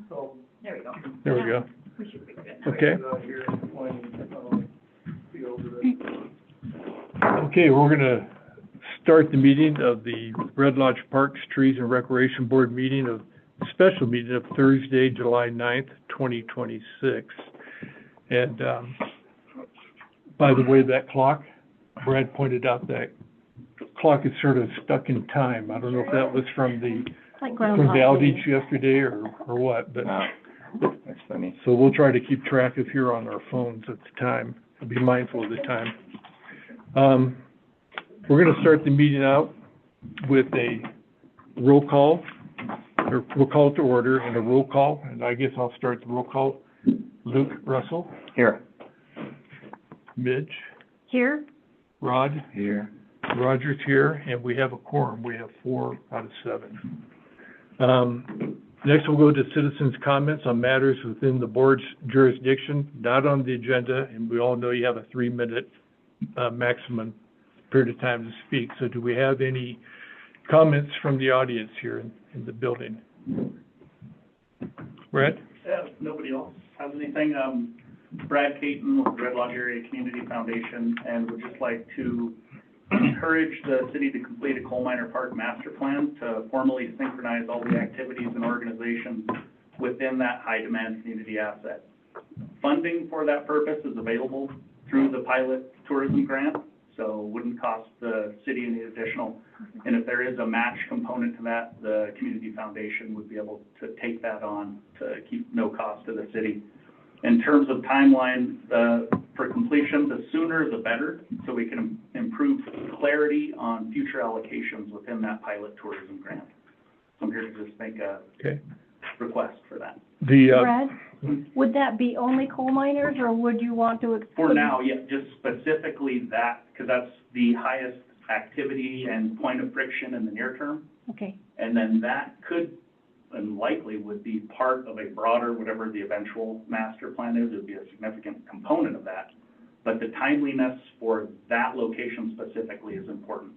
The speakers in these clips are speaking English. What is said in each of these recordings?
So, There we go. There we go. We should be good. Okay. here when, field Okay, we're gonna start the meeting of the Red Lodge Parks, Trees and Recreation Board special meeting of Thursday, July 9th, 2026. And, by the way, that clock, Brad pointed out that clock is sort of stuck in time. I don't know if that was from the Like from Groundhog the Day. outage yesterday or what, but, That's funny. so we'll try to keep track of here on our phones at the time, be mindful of the time. We're gonna start the meeting out with a roll call, or we'll call it to order and a roll call, and I guess I'll start the roll call. Luke Russell, Here. Midge, Here, Rod, Here. Roger's here, and we have a quorum. We have 4 out of 7. Next, we'll go to citizens' comments on matters within the board's jurisdiction, not on the agenda, and we all know you have a 3-minute maximum period of time to speak. So do we have any comments from the audience here in the building? Brett? Yeah, if nobody else has anything. Brad Caton with the Red Lodge Area Community Foundation, and would just like to encourage the city to complete a coal miner park master plan to formally synchronize all the activities and organizations within that high demand community asset. Funding for that purpose is available through the pilot tourism grant, so wouldn't cost the city any additional. And if there is a match component to that, the community foundation would be able to take that on to keep no cost to the city. In terms of timeline, for completion, the sooner the better, so we can improve clarity on future allocations within that pilot tourism grant. So I'm here to just make a Okay. request for that. Brad, would that be only coal miners, or would you want to exclude? For now, yeah, just specifically that, because that's the highest activity and point of friction in the near term. Okay, And then that could and likely would be part of a broader, whatever the eventual master plan is, it would be a significant component of that. But the timeliness for that location specifically is important.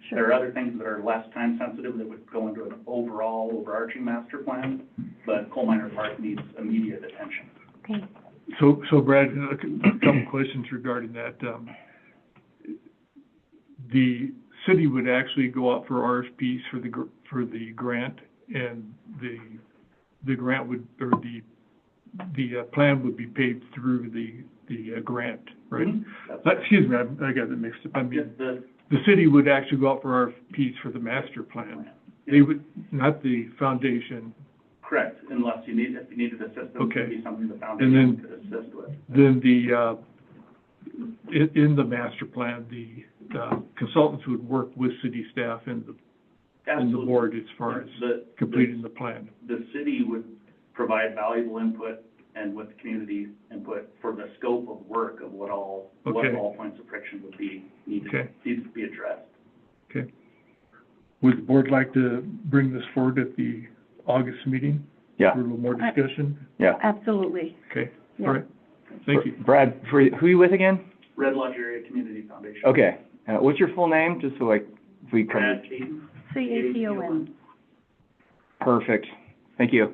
sure. There are other things that are less time sensitive that would go into an overall overarching master plan, but Coal Miner Park needs immediate attention. Okay, So Brad, a couple questions regarding that. The city would actually go out for RFPs for the grant, and the grant would, or the plan would be paid through the grant, right? Excuse me, I got it mixed up. I mean, the city would actually go out for RFPs for the master plan. They would, not the foundation. Correct, unless if you needed assistance, it Okay. would be something the And foundation then- could assist with. Then in the master plan, the consultants would work with city staff and the Absolutely. board as far as completing the plan. The city would provide valuable input and with community input for the scope of work of what all points of friction would be needs to be addressed. Okay. Would the board like to bring this forward at the August meeting? Yeah. For a little more discussion? Yeah. absolutely. Okay, Yeah. all right. Thank you. Brad, who are you with again? Red Lodge Area Community Foundation. Okay. What's your full name? Just so like, if we come. Brad Caton. CATON. Perfect. Thank you.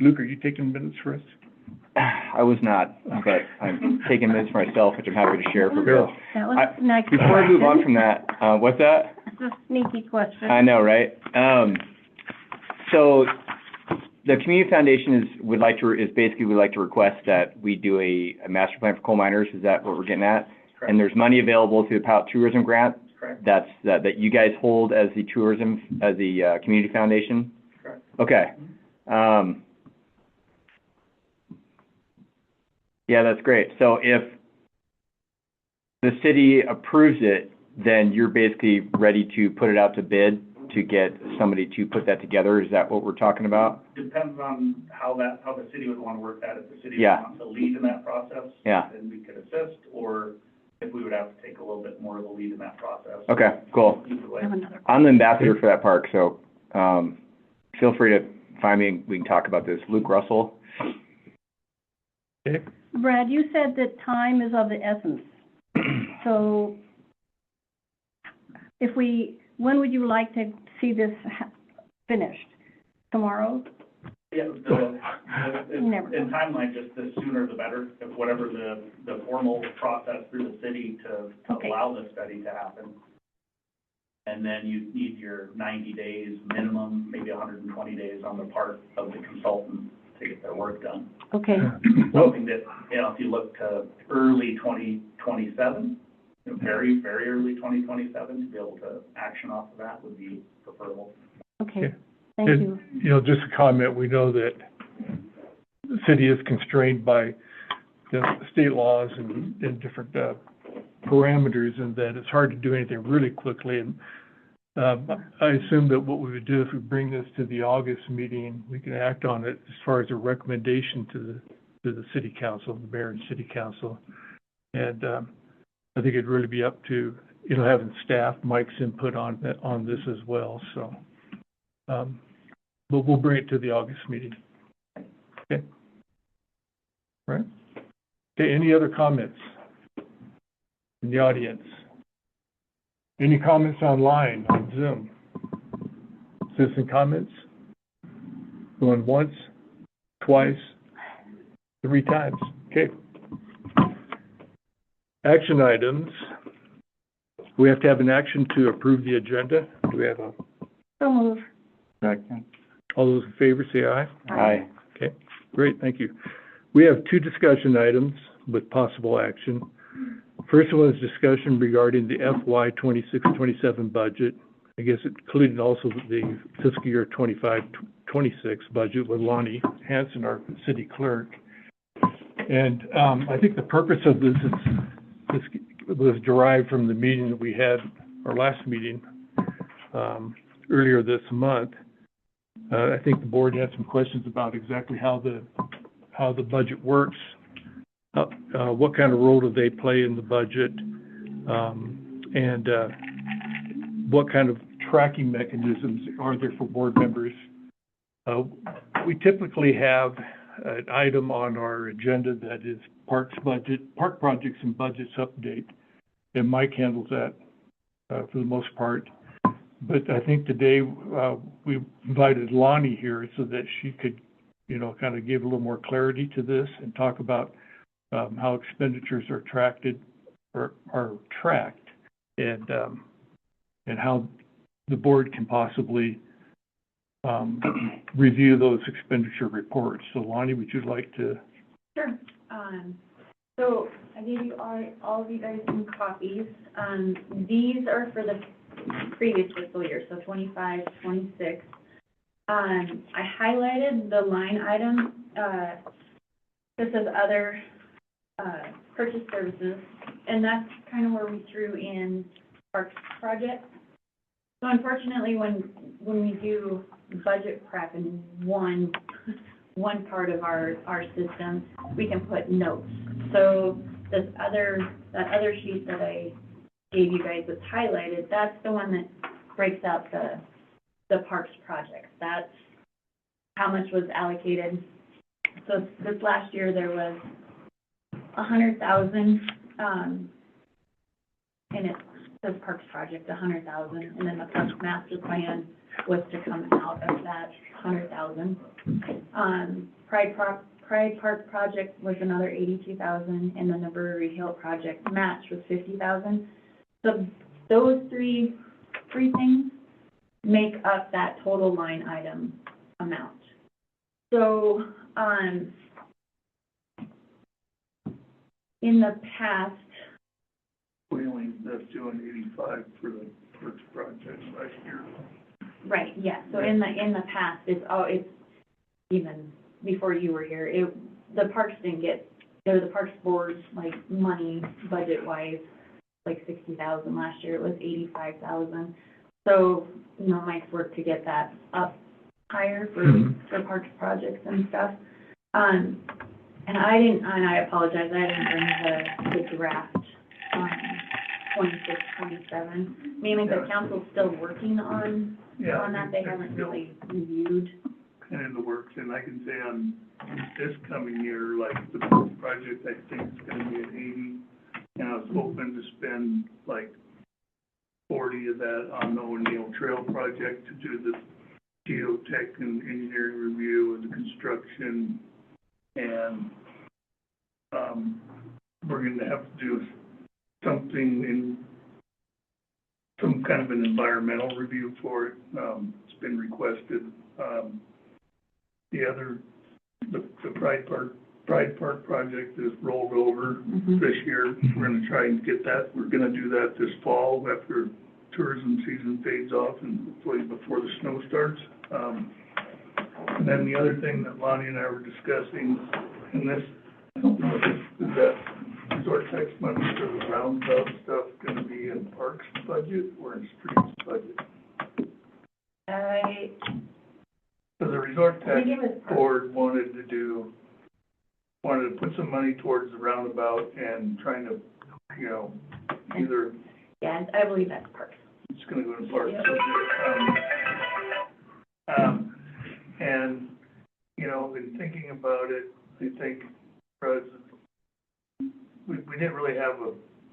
Luke, are you taking minutes for us? I was not, but I'm taking minutes for myself, which I'm happy to share for Bill. That was a nice Before I move on question. from that, what's that? It's a sneaky question. I know, right? So the community foundation would like to request that we do a master plan for coal miners. Is that what we're getting at? Correct. And there's money available through the pilot tourism grant. Correct. That you guys hold as the community foundation. Correct. Okay. Yeah, that's great. So if the city approves it, then you're basically ready to put it out to bid to get somebody to put that together. Is that what we're talking about? Depends on how the city would want to work that. If the city Yeah. wants to lead in that process, Yeah. then we could assist, or if we would have to take a little bit more of the lead in that process. Okay, cool. Either way. I have another. I'm the ambassador for that park, so feel free to find me. We can talk about this. Luke Russell. Okay. Brad, you said that time is of the essence. So when would you like to see this finished? Tomorrow? Yeah, Never. in timeline, just the sooner the better, if whatever the formal process through the city to Okay. allow the study to happen. And then you need your 90 days minimum, maybe 120 days on the part of the consultant to get their work done. Okay, Something that, you know, if you look to early 2027, you know, very, very early 2027, to be able to action off of that would be preferable. okay, thank And, you. you know, just a comment, we know that the city is constrained by the state laws and different, parameters, and that it's hard to do anything really quickly. And, I assume that what we would do if we bring this to the August meeting, we can act on it as far as a recommendation to the city council, the mayor and city council. And, I think it'd really be up to, you know, having staff, Mike's input on this as well, so. But we'll bring it to the August meeting. Okay? Right? Okay, any other comments in the audience? Any comments online, on Zoom? Citizen comments? Going once, twice, 3 times? Okay. Action items. We have to have an action to approve the agenda. Do we have a? So move. Second. All those in favor say aye. Aye. Okay, great, thank you. We have 2 discussion items with possible action. First one is discussion regarding the FY 26-27 budget. I guess it included also the fiscal year 25-26 budget with Lonnie Hanson, our city clerk. And I think the purpose of this was derived from the meeting that we had, our last meeting, earlier this month. I think the board had some questions about exactly how the budget works, what kind of role do they play in the budget, and what kind of tracking mechanisms are there for board members. We typically have an item on our agenda that is parks budget, park projects and budgets update, and Mike handles that for the most part. But I think today we invited Lonnie here so that she could, you know, kind of give a little more clarity to this and talk about how expenditures are tracked, and how the board can possibly review those expenditure reports. So Lonnie, would you like to? Sure. So I gave you all of you guys some copies. These are for the previous fiscal year, so 25-26. I highlighted the line item, this is other purchase services, and that's kind of where we threw in parks projects. So unfortunately, when we do budget prep in one part of our system, we can put notes. So that other sheet that I gave you guys that's highlighted, that's the one that breaks out the parks projects. That's how much was allocated. So this last year there was $100,000, and it says parks project, $100,000, and then the parks master plan was to come out of that $100,000. Pride Park project was another $82,000, and then the Brewery Hill project match was $50,000. So those three things make up that total line item amount. So in the past, We only ended up doing 85 for the first project last year. right, yeah. So in the past, it's even before you were here. The parks didn't get, or the parks board, like money budget wise, like $60,000 last year. It was $85,000. So you know, Mike's worked to get that up higher for parks projects and stuff. And I apologize, I didn't bring the draft 26, 27. Mainly the council's still working on that. They haven't really reviewed. Kind of in the works, and I can say on this coming year, like the first project, I think is gonna be at 80, and I was hoping to spend like 40 of that on the O'Neill Trail project to do the geotech and engineering review and the construction, and, we're gonna have to do something in, some kind of an environmental review for it. It's been requested. The Pride Park project is rolled over this year. We're gonna try and get that, we're gonna do that this fall after tourism season fades off and hopefully before the snow starts. And then the other thing that Lonnie and I were discussing, and this, I don't know if is that resort tax money for the roundabout stuff gonna be in Parks budget or in Streets budget? So the resort tax board wanted to put some money towards the roundabout and trying to, you know, either, Yeah, I believe that's Parks. it's gonna go to Parks. And, you know, in thinking about it, I think, we didn't really have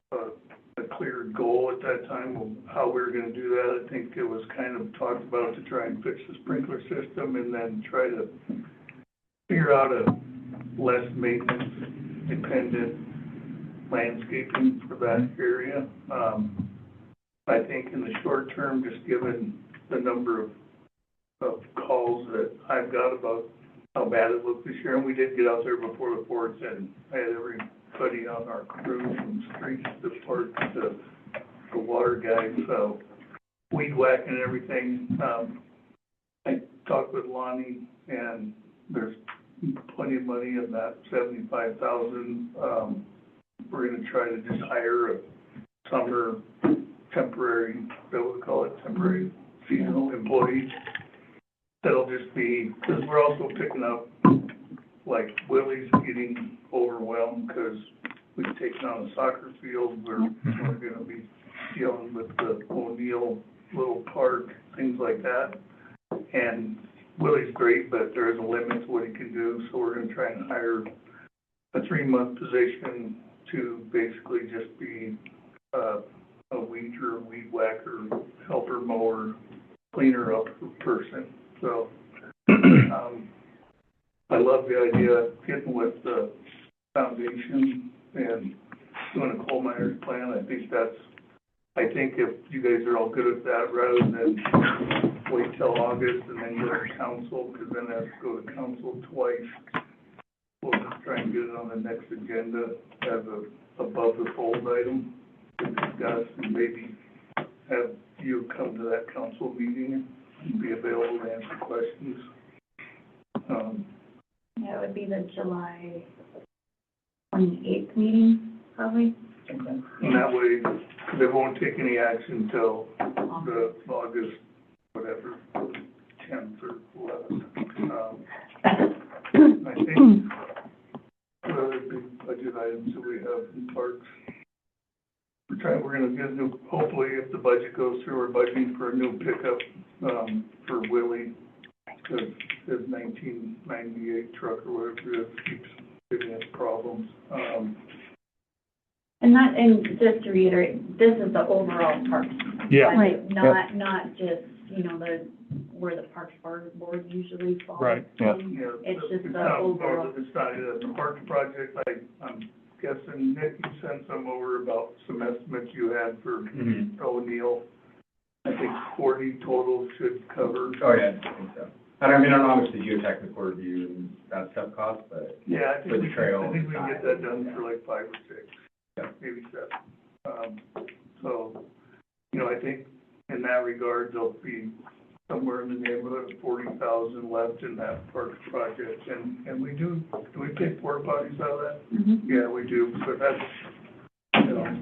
a clear goal at that time of how we were gonna do that. I think it was kind of talked about to try and fix the sprinkler system and then try to figure out a less maintenance dependent landscaping for that area. I think in the short term, just given the number of calls that I've got about how bad it looked this year, and we did get out there before the ports and I had everybody on our crew from streets to park to the water guys, so weed whacking and everything. I talked with Lonnie and there's plenty of money in that $75,000. We're gonna try to just hire a summer temporary, what we call it, temporary seasonal employee. That'll just be, because we're also picking up, like, Willie's getting overwhelmed because we've taken on a soccer field. We're gonna be dealing with the O'Neill little park, things like that. And Willie's great, but there is a limit to what he can do, so we're gonna try and hire a 3-month position to basically just be a weeder, weed whacker, helper mower, cleaner up person. So, I love the idea of getting with the foundation and doing a coal miner's plan. I think if you guys are all good with that, rather than wait till August and then go to council, because then it has to go to council twice. We'll just try and get it on the next agenda as a above the fold item to discuss, and maybe have you come to that council meeting and be available to answer questions. Yeah, it would be the July 28th meeting, probably. And that way, they won't take any action till the August, whatever, 10th or 11th. I think, what other big budget items do we have in parks? We're gonna get a new, hopefully, if the budget goes through, we're budgeting for a new pickup, for Willie, because his 1998 truck or whatever it is keeps giving us problems. And just to reiterate, this is the overall parks. Yeah. budget, not just, you know, where the Parks Board usually falls. Right. Yeah. Yeah, It's just the not- overall. It's not, the parks project, I'm guessing, Nick, you sent some over about some estimates you had for O'Neill. I think 40 total should cover. Oh, yeah, I think so. And I mean, I don't know how much the geotechnical review and that stuff costs, but Yeah, I For think the we can, trail I think we can get that done for like 5 or 6. Yeah. Maybe 7. So, you know, I think in that regard, there'll be somewhere in the neighborhood of 40,000 left in that parks project. And we do we pay porta potties out of that? Mhm. Yeah, we do. So that's, you know.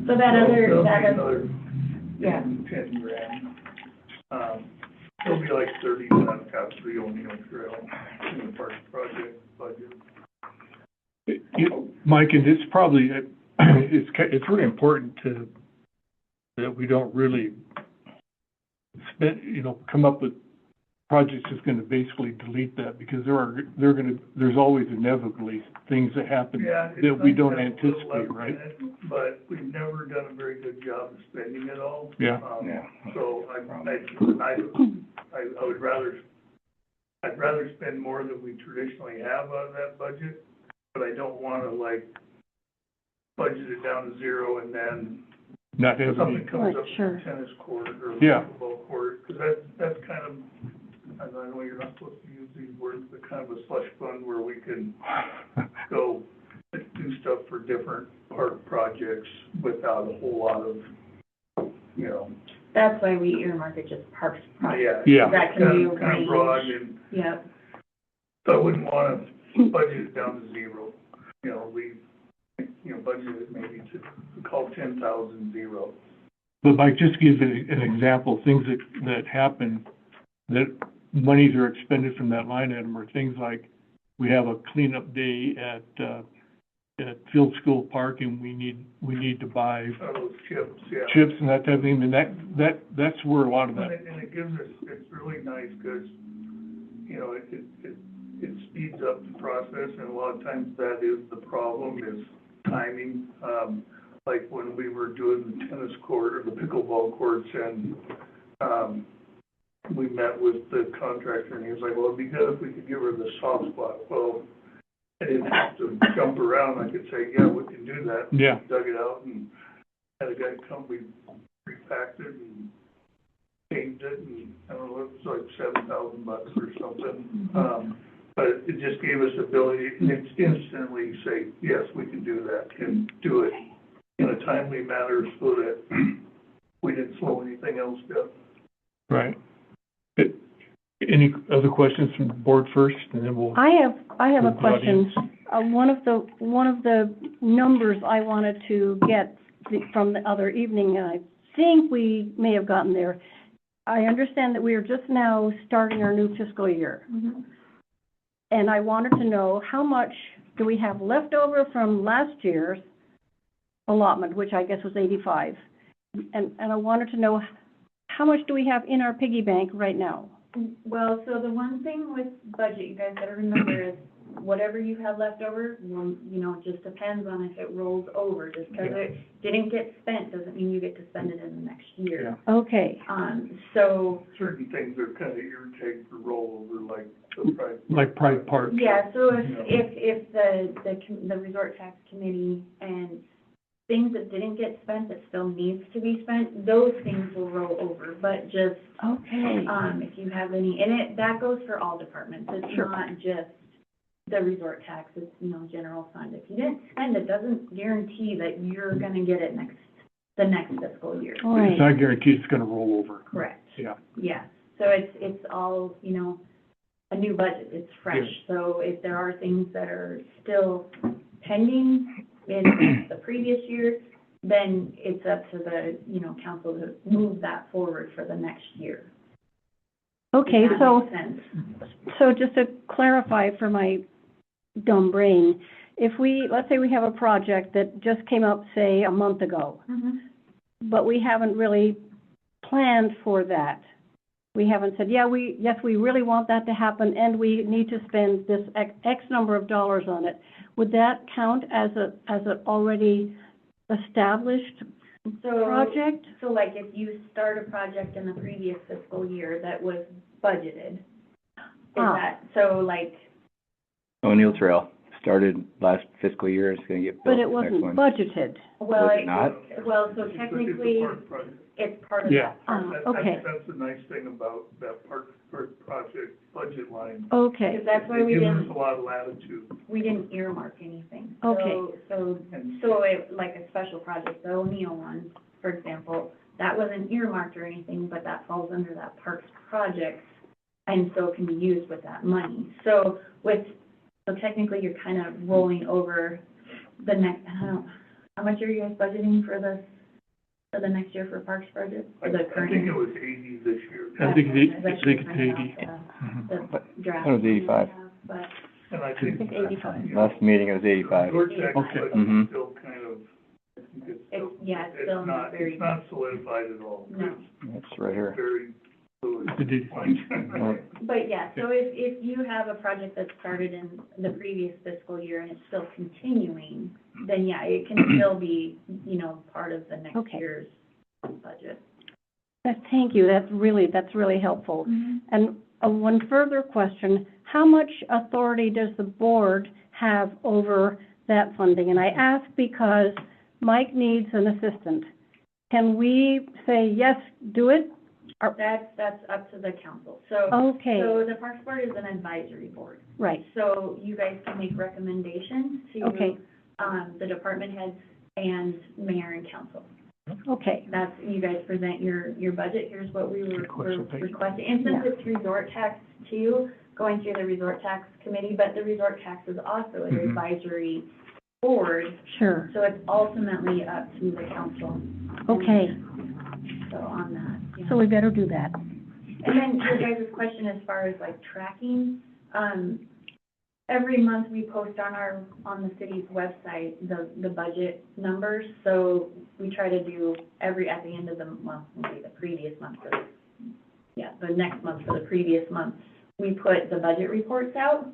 So that'll be Another yeah. 10 grand. It'll be like 30 cents after the O'Neill Trail in the parks project budget. Mike, and it's probably, it's really important that we don't really come up with projects that's gonna basically delete that, because there's always inevitably things that happen Yeah, it's that we nice don't to have a little anticipate, left right? in it, but we've never done a very good job of spending it all. Yeah. So I would rather, I'd rather spend more than we traditionally have out of that budget, but I don't wanna like budget it down to zero and then Not have something any, comes Right, up sure. in the tennis court or Yeah. football court, cause that's kind of, I know you're not supposed to use these words, but kind of a slush fund where we can go do stuff for different park projects without a whole lot of, you know, That's why we earmark it just parks projects. Yeah. That can be a kind of range. broad, and Yep. so I wouldn't wanna budget it down to zero. You know, budget it maybe to call 10,000 zero. but Mike, just to give an example, things that happen, that monies are expended from that line item are things like, we have a cleanup day at Field School Park and we need to buy Those chips, yeah. chips and that type of thing, and that's where a lot of that, And it gives us, it's really nice, because, you know, it speeds up the process, and a lot of times that is the problem, is timing. Like when we were doing the tennis court, or the pickleball courts, and, we met with the contractor, and he was like, well, it'd be good if we could give her the soft spot. Well, I didn't have to jump around, I could say, yeah, we can do that. yeah, Dug it out and had a guy come, we repacked it and paved it, and I don't know, it was like $7,000 or something. But it just gave us ability, and it's instantly say, yes, we can do that, and do it in a timely manner so that we didn't slow anything else down. right. Any other questions from the board first, and then we'll, I have a With the question. One of the numbers I wanted to get from the other evening, and I think we may have gotten there. I understand that we are just now starting our new fiscal year. Mhm. And I wanted to know, how much do we have left over from last year's allotment, which I guess was 85? And I wanted to know, how much do we have in our piggy bank right now? Well, so the one thing with budget, you guys gotta remember, is whatever you have left over, well, you know, it just depends on if it rolls over. Just because it didn't get spent doesn't mean you get to spend it in the next year. Okay, So, Certain things are kind of irritating for rollover, like the price. like Pride Park. yeah, so if the resort tax committee and things that didn't get spent that still needs to be spent, those things will roll over, but just, okay. if you have any, and that goes for all departments, it's Sure. not just the resort tax, it's, you know, general fund. If you didn't spend it, doesn't guarantee that you're gonna get it the next fiscal year. All It's right. not guaranteed it's gonna roll over. Correct. Yeah. Yeah, so it's all, you know, a new budget, it's fresh. So if there are things that are still pending in the previous year, then it's up to the, you know, council to move that forward for the next year. Okay, If that so, makes sense. so just to clarify for my dumb brain, if let's say we have a project that just came up, say, a month ago, but we haven't really planned for that. We haven't said, yes, we really want that to happen, and we need to spend this X number of dollars on it. Would that count as an already established project? So like if you start a project in the previous fiscal year that was budgeted, so like, O'Neill Trail started last fiscal year, it's gonna get But built it the next wasn't one. budgeted. well, Was it not? well, so It's a technically, park project. it's part of Yeah. that. Okay. That's the nice thing about that park project budget line. Okay, Because that's why It we gives us didn't, a lot of latitude. earmark anything. Okay. So it, like a special project, the O'Neill one, for example, that wasn't earmarked or anything, but that falls under that parks project, and so it can be used with that money. So technically, you're kind of rolling over the next, how much are you guys budgeting for the next year for parks budget? For the I current think year? it was 80 this year. I think it's I actually printed 80. out Mhm. the draft. It was 85. But, And I I think. think 85. Last meeting, it was 85. Resort tax Okay. budget Mhm. is still kind of, I think it's still. it's still not very. It's not solidified at all. No. It's right here. Very fluid. It's a deed. But yeah, so if you have a project that started in the previous fiscal year and it's still continuing, then yeah, it can still be, you know, part of the next Okay. year's budget. Thank you, that's really helpful. And, one further question. How much authority does the board have over that funding? And I ask because Mike needs an assistant. Can we say, yes, do it? That's up to the council. So, Okay, so the Parks Board is an advisory board. right, So you guys can make recommendations okay, to, the department heads and mayor and council. okay, That's, you guys present your budget, here's what we were requesting. And since Yeah. it's resort tax too, going through the resort tax committee, but the resort tax is also an Mhm. advisory board, sure, so it's ultimately up to the council. okay. So on that, yeah. So we better do that. And then your guys' question as far as like tracking, every month we post on the city's website, the budget numbers. So we try to do at the end of the month, maybe the previous month, the next month for the previous month, we put the budget reports out,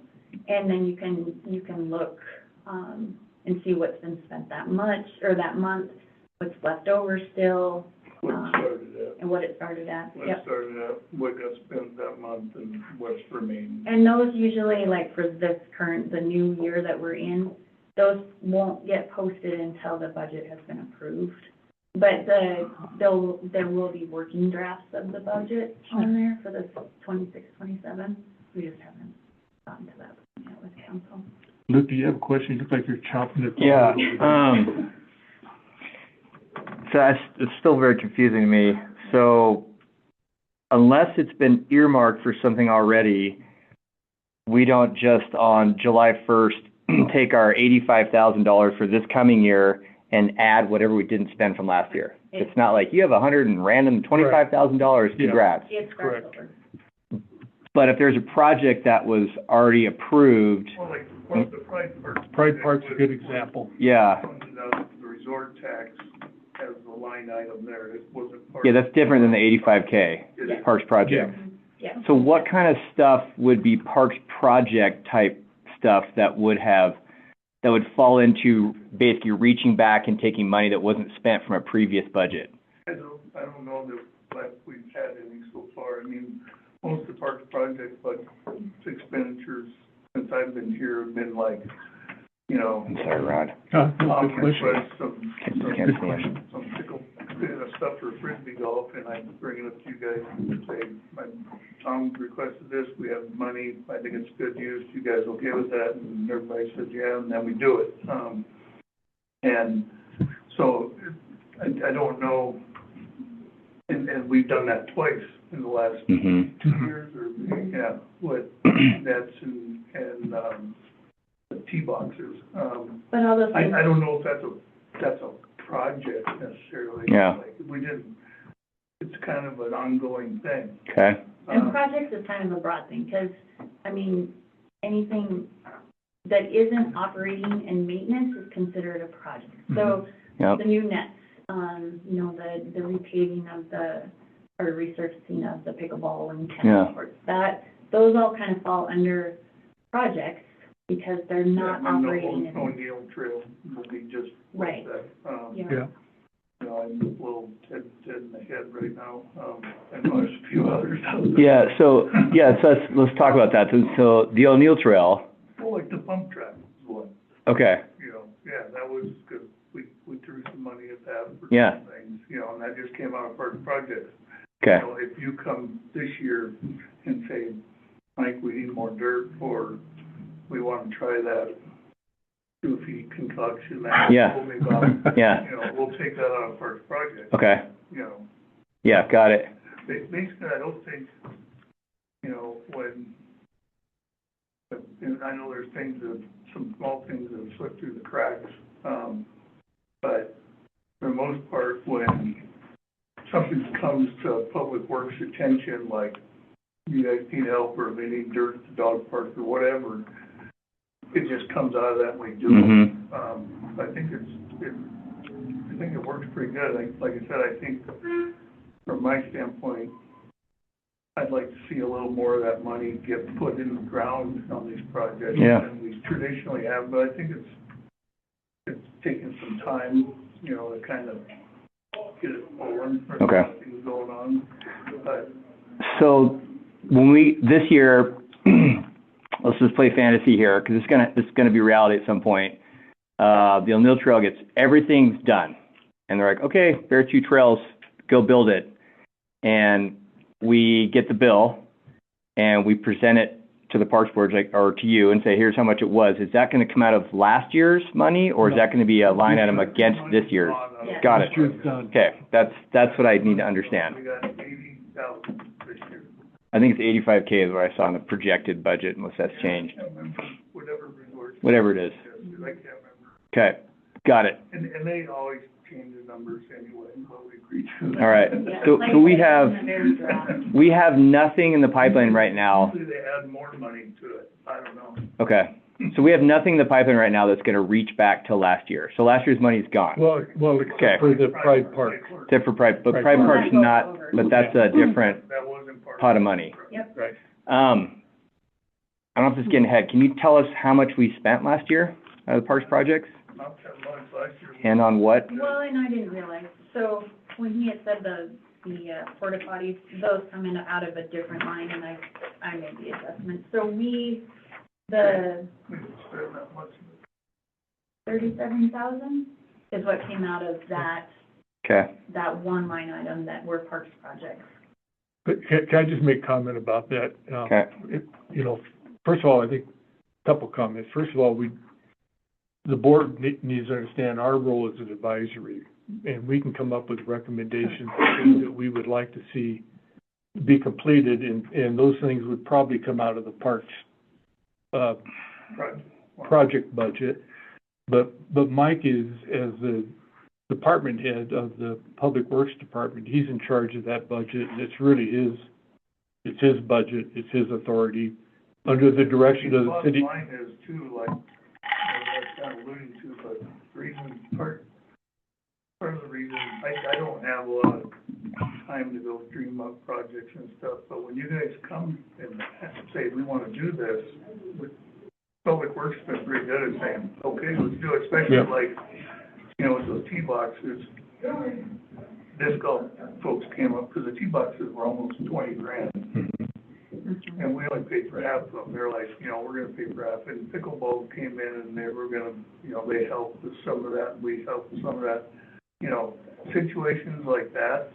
and then you can look, and see what's been spent that month, what's left over still, What started at, and what it started at. what Yep. started at, what got spent that month, and what's remaining. And those usually, like for the new year that we're in, those won't get posted until the budget has been approved. But there will be working drafts of the budget on there for the 26, 27. We just haven't gotten to that yet with council. Luke, do you have a question? You look like you're chomping at the. Yeah, so it's still very confusing to me. So unless it's been earmarked for something already, we don't just on July 1st take our $85,000 for this coming year and add whatever we didn't spend from last year. It's not like you have random $25,000, congrats. It's Correct. over. But if there's a project that was already approved, Well, like, what the Pride Park. Pride Park's a was good example. Yeah, Funded out of the resort tax as the line item there, it wasn't part. yeah, that's different than the 85K It is. Parks project. Yeah. So what kind of stuff would be Parks project type stuff that would fall into basically reaching back and taking money that wasn't spent from a previous budget? I don't know that we've had any so far. I mean, most of the parks projects, but expenditures since I've been here have been like, you know, I'm sorry, Rod. some Good question. Can't see him. some pickle, stuff for frisbee golf, and I bring it up to you guys and say, Tom requested this, we have money, I think it's good use, you guys okay with that? And everybody says, yeah, and then we do it. And so, I don't know, and we've done that twice in the last Mm-hmm. 2 years, or, yeah, with nets and the tee boxes. But all those things, I don't know if that's a project necessarily. Yeah. Like, we didn't, it's kind of an ongoing thing. Okay. and projects is kind of a broad thing, because, I mean, anything that isn't operating and maintenance is considered a project. So, Yep. the new nets, you know, the repaving or resurfacing of the pickleball and Yeah. tennis courts, those all kind of fall under projects, because they're not Yeah, and operating. the O'Neill Trail will be just Right. like that. Yeah. Yeah. You know, I'm a little dead in the head right now. I know there's a few others out there. Yeah, so let's talk about that. So the O'Neill Trail, Well, like the pump track is one, okay, you know, yeah, that was good. We threw some money at that for Yeah. some things, you know, and that just came out of our project. okay, You know, if you come this year and say, Mike, we need more dirt, or we want to try that 2-feet concoction that you Yeah. told me about, Yeah. you know, we'll take that out of our project, okay, you know. yeah, got it. Basically, I don't think, you know, and I know there's some small things that slip through the cracks, but for the most part, when something comes to Public Works' attention, like you guys need help, or they need dirt at the dog park, or whatever, it just comes out of that, and we do it. Mm-hmm. I think it works pretty good. Like I said, I think from my standpoint, I'd like to see a little more of that money get put in the ground on these projects Yeah. than we traditionally have, but I think it's taking some time, you know, to kind of get it forward. There's a lot of things going on, but So this year, let's just play fantasy here, because it's gonna be reality at some point. The O'Neill Trail gets, everything's done. And they're like, okay, Beartooth Trails, go build it. And we get the bill, and we present it to the Parks Board, or to you, and say, here's how much it was. Is that gonna come out of last year's money, or is that gonna be a line item against this year's? Yeah. Got it. This year's done. Okay, that's what I need to understand. We got 80,000 this year. I think it's 85K is what I saw in the projected budget, unless that's changed. I can't remember whatever resort. Whatever it is. I can't remember. Okay, got it. And they always change the numbers anyway, but we agree to. All right. Yeah, So like we I said, have, it's in a very draft. we have nothing in the pipeline right now. Usually they add more money to it, I don't know. Okay. So we have nothing in the pipeline right now that's gonna reach back to last year. So last year's money's gone. Well, Okay. except for the Pride Park. Except for Pride, but Pride Pride Park. Park's not, but that's a different That wasn't part of. pot of money. Yep. Right. I don't know if this is getting ahead. Can you tell us how much we spent last year out of the parks projects? Not that much last year. And on what? Well, and I didn't realize, so when he had said the porta potties, those come in out of a different line, and I made the adjustment. So We didn't spend that much. 37,000 is what came out of that Okay. one line item that were parks projects. But can I just make a comment about that? Okay. You know, first of all, I think a couple comments. First of all, the board needs to understand our role as an advisory, and we can come up with recommendations that we would like to see be completed, and those things would probably come out of the parks project budget. But Mike is, as the department head of the Public Works Department, he's in charge of that budget, and it's really it's his budget, it's his authority, under the direction of the city. Bottom line is too, like, I was kind of alluding to, but the reason, part of the reason, I don't have a lot of time to go dream up projects and stuff, but when you guys come and say, we want to do this, Public Works has been pretty good at saying, okay, let's do it, especially Yeah. like, you know, with those tee boxes. Disc golf folks came up, because the tee boxes were almost $20,000. And we only paid for half of them. They're like, you know, we're gonna pay for half. And pickleball came in and they were gonna, you know, they helped with some of that, we helped with some of that. You know, situations like that,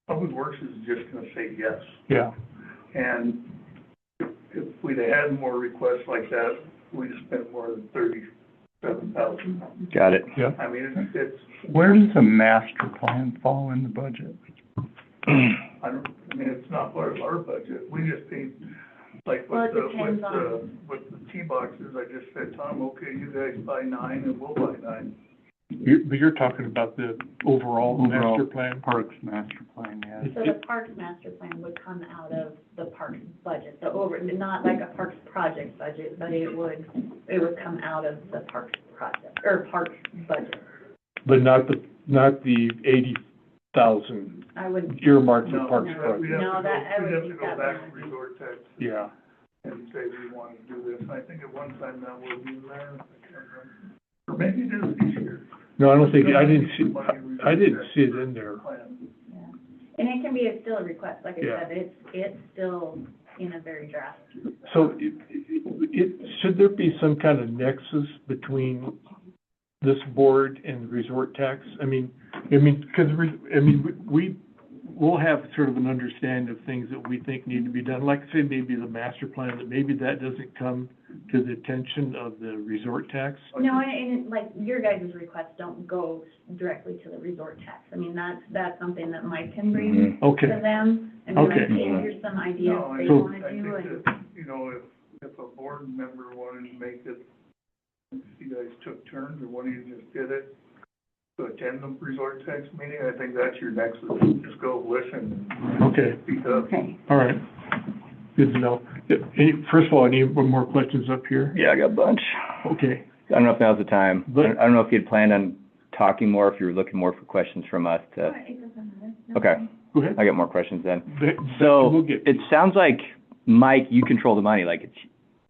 Public Works is just gonna say yes. Yeah. And if we'd have had more requests like that, we'd have spent more than $37,000. Got it. Yeah. I mean, it's, Where does the master plan fall in the budget? I mean, it's not part of our budget. We just paid, like, Well, with it the, depends on- with the tee boxes, I just said, Tom, okay, you guys buy 9 and we'll buy 9. But you're talking about the overall master plan? Parks master plan, yeah. So the parks master plan would come out of the parks budget, not like a parks project budget, but it would come out of the parks project, or parks budget. But not the 80,000 I would, earmarked for No, parks we'd project. have to No, go, that- I would we'd have to think go that back would to be- resort tax Yeah. and say we want to do this. And I think at one time that was in there, I can't remember. Or maybe it is this year. No, I don't think, I didn't see it in there. Plan. yeah. And it can be still a request, like I Yeah. said, it's still in a very draft. So should there be some kind of nexus between this board and the resort tax? I mean, because we'll have sort of an understanding of things that we think need to be done. Like, say, maybe the master plan, that maybe that doesn't come to the attention of the resort tax. No, and like, your guys' requests don't go directly to the resort tax. I mean, that's something that Mike can bring Mhm. to Okay, them, and be like, Okay. hey, here's some ideas No, they So- wanna I do, think and, that, you know, if a board member wanted to make it, if you guys took turns or one of you just did it, to attend the resort tax meeting, I think that's your next, just go listen, okay, speak up. Okay. all right. Good to know. First of all, any more questions up here? Yeah, I got a bunch. Okay. I don't know if now's the time. But- I don't know if you'd planned on talking more, if you were looking more for questions from us to, it doesn't matter. No. okay, Go ahead. I got more questions then. We'll So, get- it sounds like, Mike, you control the money, like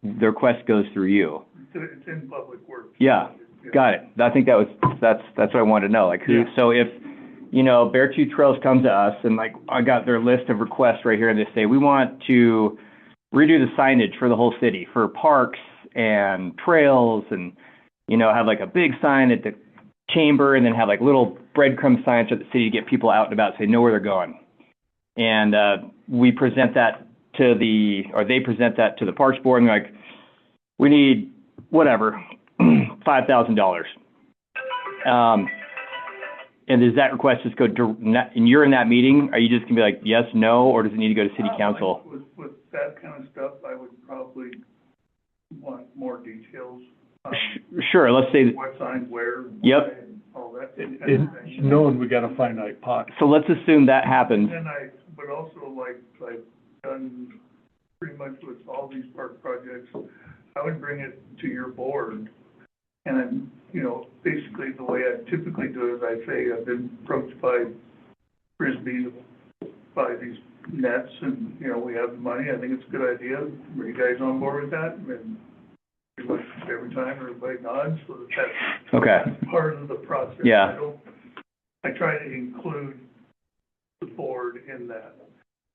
the request goes through you. It's in Public Works. Yeah, got it. I think that's what I wanted to know, like who, Yeah. so if you know, Beartooth Trails comes to us, and like, I got their list of requests right here, and they say, we want to redo the signage for the whole city, for parks and trails, and, you know, have like a big sign at the chamber, and then have like little breadcrumb signs at the city to get people out and about so they know where they're going. And we present that to they present that to the Parks Board, and they're like, we need whatever, $5,000. And does that request just go, and you're in that meeting, are you just gonna be like, yes, no, or does it need to go to city council? With that kind of stuff, I would probably want more details. Sure, let's say, What signs, where, Yep. why, and all that kind of And thing. knowing we got a finite pot. so let's assume that happens. And then but also like I've done pretty much with all these park projects, I would bring it to your board. And I'm, you know, basically the way I typically do it is I say, I've been approached by Frisbee to buy these nets, and, you know, we have the money, I think it's a good idea. Are you guys on board with that? And pretty much every time everybody nods, so that's Okay, that's part of the process. Yeah. I try to include the board in that.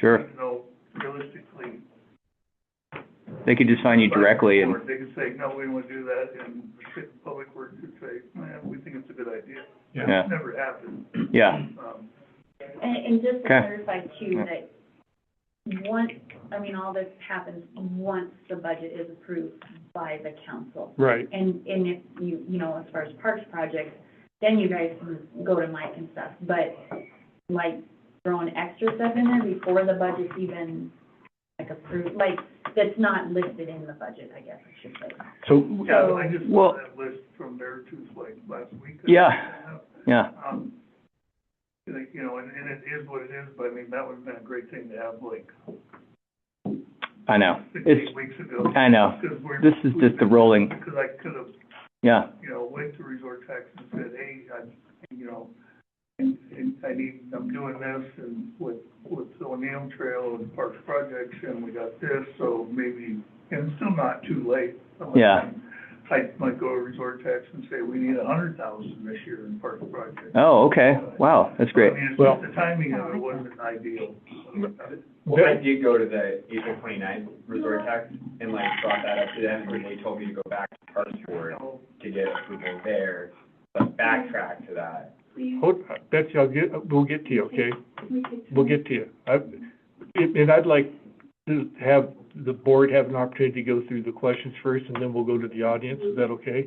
sure. You know, realistically. They could just find you directly, and, Or they could say, no, we don't want to do that, and the public works could say, man, we think it's a good idea. Yeah. It's never happened. yeah, And just to Okay. clarify too, that all this happens once the budget is approved by the council. Right. And if you know, as far as parks projects, then you guys can go to Mike and stuff, but like throwing extra stuff in there before the budget's even like approved, like that's not listed in the budget, I guess I should say. So, Yeah, I just Well- saw that list from Beartooth like last week. Yeah. yeah, Like, you know, and it is what it is, but I mean, that would have been a great thing to have like I know. 6, It's, 8 weeks ago. I know. 'Cause we're- This is just the rolling, Because I could have, yeah, you know, went to resort tax and said, hey, you know, I'm doing this and with the O'Neill Trail and Parks Projects, and we got this, so maybe, and it's still not too late. Yeah. I might go to resort tax and say, we need 100,000 this year in Parks Projects. oh, okay, wow, that's great. I mean, it's Well- just the timing of it wasn't ideal. Well, I did go to the April 29th resort tax and like brought that up to them, and they told me to go back to Parks Board to get approval there, but backtrack to that. hold, Betsy, we'll get to you, okay? We'll get to you. And I'd like to have the board have an opportunity to go through the questions first, and then we'll go to the audience. Is that okay?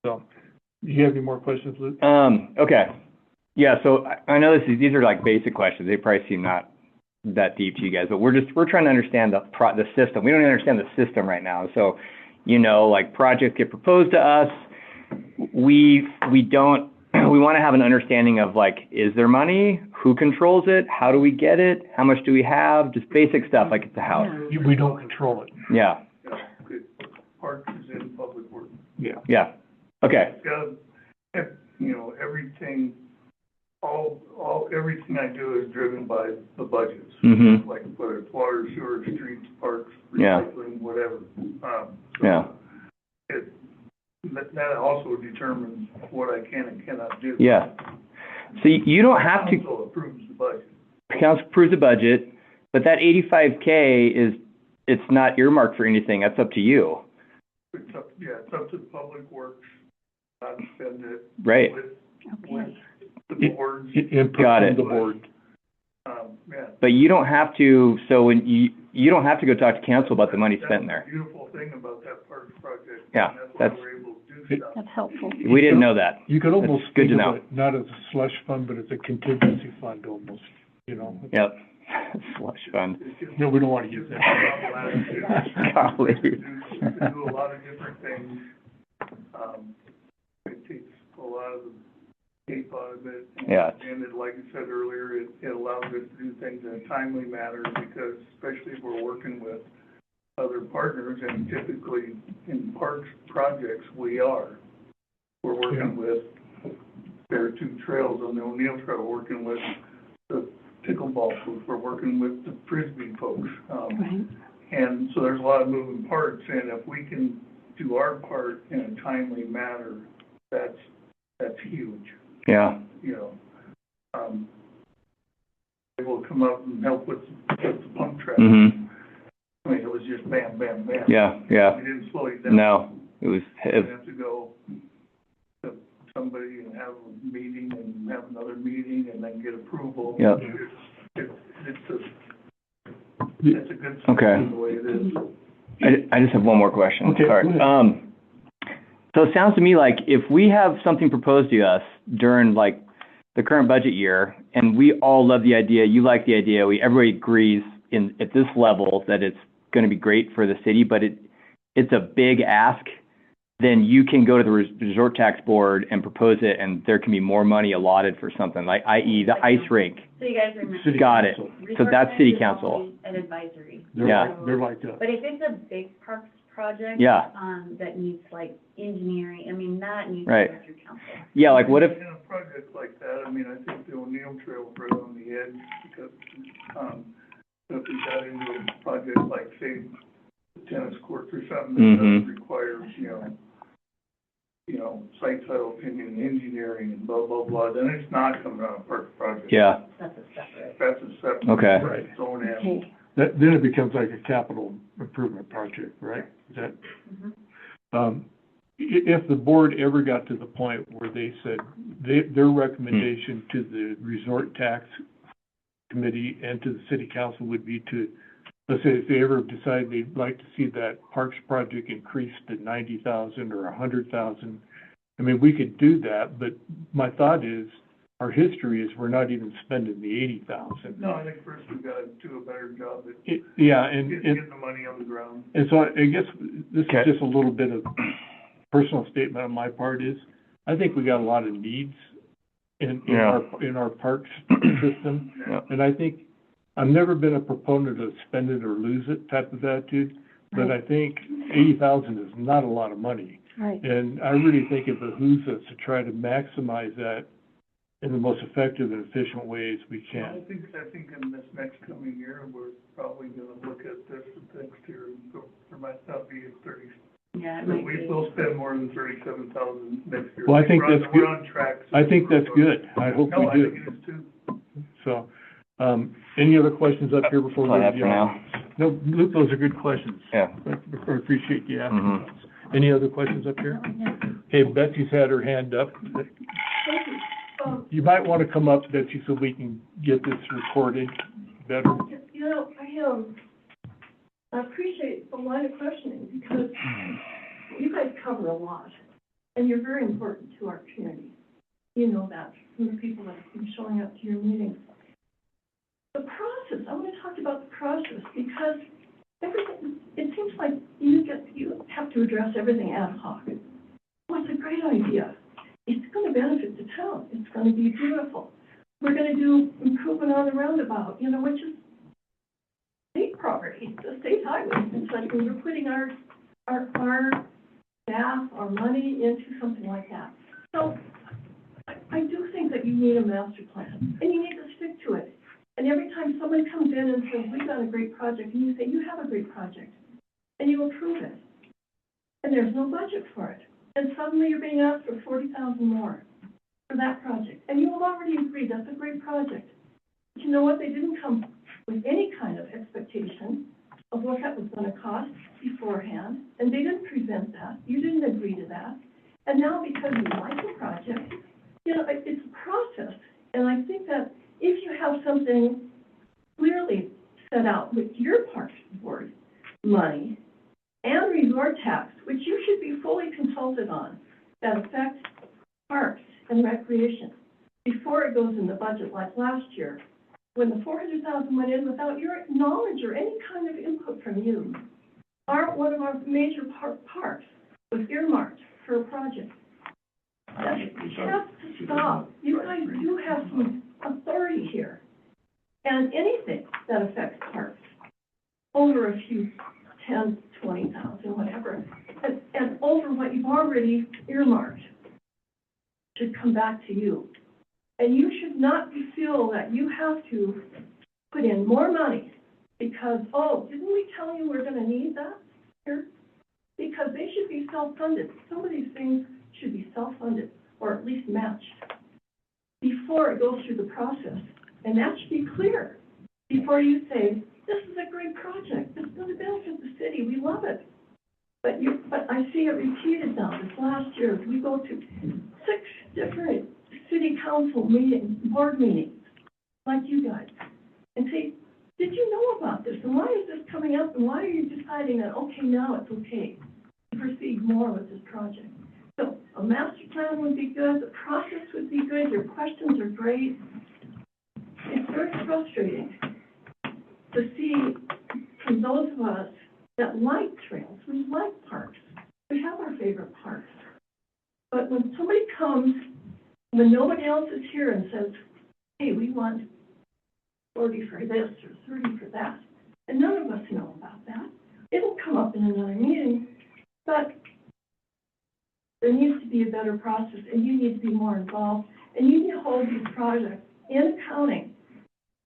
So, do you have any more questions, Luke? Okay. Yeah, so I know these are like basic questions. They probably seem not that deep to you guys, but we're trying to understand the system. We don't even understand the system right now. So, you know, like projects get proposed to us. We want to have an understanding of like, is there money? Who controls it? How do we get it? How much do we have? Just basic stuff like it's a house. We don't control it. Yeah, Yeah, good. Parks is in public works. Yeah. yeah. Okay, It's got, you know, everything, everything I do is driven by the budgets. Mhm. Like whether it's water, sewer, streets, parks, Yeah. recycling, whatever. So yeah, that also determines what I can and cannot do. yeah. So you don't have to, Council approves the budget. council approves the budget, but that 85K it's not earmarked for anything. That's up to you. It's up to the public works, not to spend it. Right. With Okay. the boards, Input Got from it. the board. yeah. But you don't have to, so when you don't have to go talk to council about the money spent there. That's the beautiful thing about that parks project. Yeah, and that's that's- why we're able to do stuff. That's helpful. We didn't know that. You could almost That's good think to of know. it, not as a slush fund, but as a contingency fund almost, you know? Yep. Slush fund. It's just- No, we don't want to use that. Golly. To do a lot of different things. It takes a lot of the tape out of it. Yeah. And it, like I said earlier, it allows us to do things in a timely manner, because especially if we're working with other partners, and typically in parks projects, we're working with Beartooth Trails on the O'Neill Trail, working with the pickleball folks, we're working with the Frisbee folks. Right. And so there's a lot of moving parts, and if we can do our part in a timely manner, that's huge, Yeah, you know. they will come out and help with the pump track. Mm-hmm. I mean, it was just bam, bam, bam. Yeah, yeah. We didn't slow it down. No, it was, We have to go to somebody and have a meeting and have another meeting and then get approval. Yep. It's a good Okay. system the way it is. I just have one more question. Okay, Sorry. go ahead. So it sounds to me like if we have something proposed to us during like the current budget year, and we all love the idea, you like the idea, everybody agrees at this level that it's gonna be great for the city, but it's a big ask, then you can go to the resort tax board and propose it, and there can be more money allotted for something, like i.e. the ice rink. So you guys remember. City Got it. council. So that's city Resort tax is council. always an advisory. They're Yeah. like, they're like us. But if it's a big parks project. Yeah. That needs like engineering, I mean, that needs to Right. go through council. Yeah, like what if, In a project like that, I mean, I think the O'Neill Trail is right on the edge, because, if we got into a project like, say, tennis courts or something that Mhm. requires, site title opinion, engineering, and blah, blah, blah, then it's not coming out of park project. yeah, That's a separate. That's a separate. Okay. Right. Its own animal. Okay, Then it becomes like a capital improvement project, right? Is that, if the board ever got to the point where they said, their recommendation to the resort tax committee and to the city council would be to, let's say, if they ever decide they'd like to see that parks project increased to 90,000 or 100,000, I mean, we could do that, but my thought is, our history is we're not even spending the 80,000. No, I think first we've got to do a better job at Yeah, and getting the money on the ground. and so I guess this Okay. is just a little bit of personal statement on my part is, I think we got a lot of needs in our parks system. Yeah. And I think, I've never been a proponent of spend it or lose it type of attitude, but I think 80,000 is not a lot of money. right. And I really think it behooves us to try to maximize that in the most effective and efficient ways we I can. think in this next coming year, we're probably gonna look at this next year, and go, there might not be 30, Yeah, it but might we be. will spend more than 37,000 next year. Well, I think We're on- that's good. We're on track. I think that's good. I hope No, we I do. think it is too. So, any other questions up here before we That's all I go have to for the now. audience? No, Luke, those are good questions. Yeah. I appreciate you asking Mhm. those. Any other questions up here? Yeah. Okay, Betsy's had her hand up. You might want to come up, Betsy, so we can get this recorded better. I appreciate the line of questioning, because you guys cover a lot, and you're very important to our community. You know that from the people that have been showing up to your meetings. The process, I want to talk about the process, because everything, it seems like you have to address everything ad hoc. Well, it's a great idea. It's going to benefit the town. It's going to be beautiful. We're going to do improvement on the roundabout, which is state property, the state highway. It's like we're putting our staff, our money into something like that. So I do think that you need a master plan, and you need to stick to it. And every time someone comes in and says, we've got a great project, and you say, you have a great project, and you approve it, and there's no budget for it, and suddenly you're being asked for 40,000 more for that project, and you have already agreed that's a great project. But you know what? They didn't come with any kind of expectation of what that was going to cost beforehand, and they didn't present that. You didn't agree to that. And now, because you like the project, it's a process. And I think that if you have something clearly set out with your parks board money and resort tax, which you should be fully consulted on, that affects parks and recreation, before it goes in the budget, like last year, when the 400,000 went in without your knowledge or any kind of input from you. One of our major parks was earmarked for a project. That has to stop. You guys do have some authority here. And anything that affects parks, over a few 10, 20,000, whatever, and over what you've already earmarked, should come back to you. And you should not feel that you have to put in more money because, didn't we tell you we're going to need that here? Because they should be self-funded. Some of these things should be self-funded or at least matched before it goes through the process. And that should be clear before you say, this is a great project, this is going to benefit the city, we love it. But I see it repeated now, this last year, we go to 6 different city council meetings, board meetings, like you guys, and say, did you know about this? And why is this coming up? And why are you deciding that, okay, now it's okay to proceed more with this project? So a master plan would be good, the process would be good, your questions are great. It's very frustrating to see from those of us that like trails, we like parks, we have our favorite parks. But when somebody comes, when nobody else is here and says, hey, we want 40 for this or 30 for that, and none of us know about that, it'll come up in another meeting, but there needs to be a better process, and you need to be more involved, and you need to hold these projects in accounting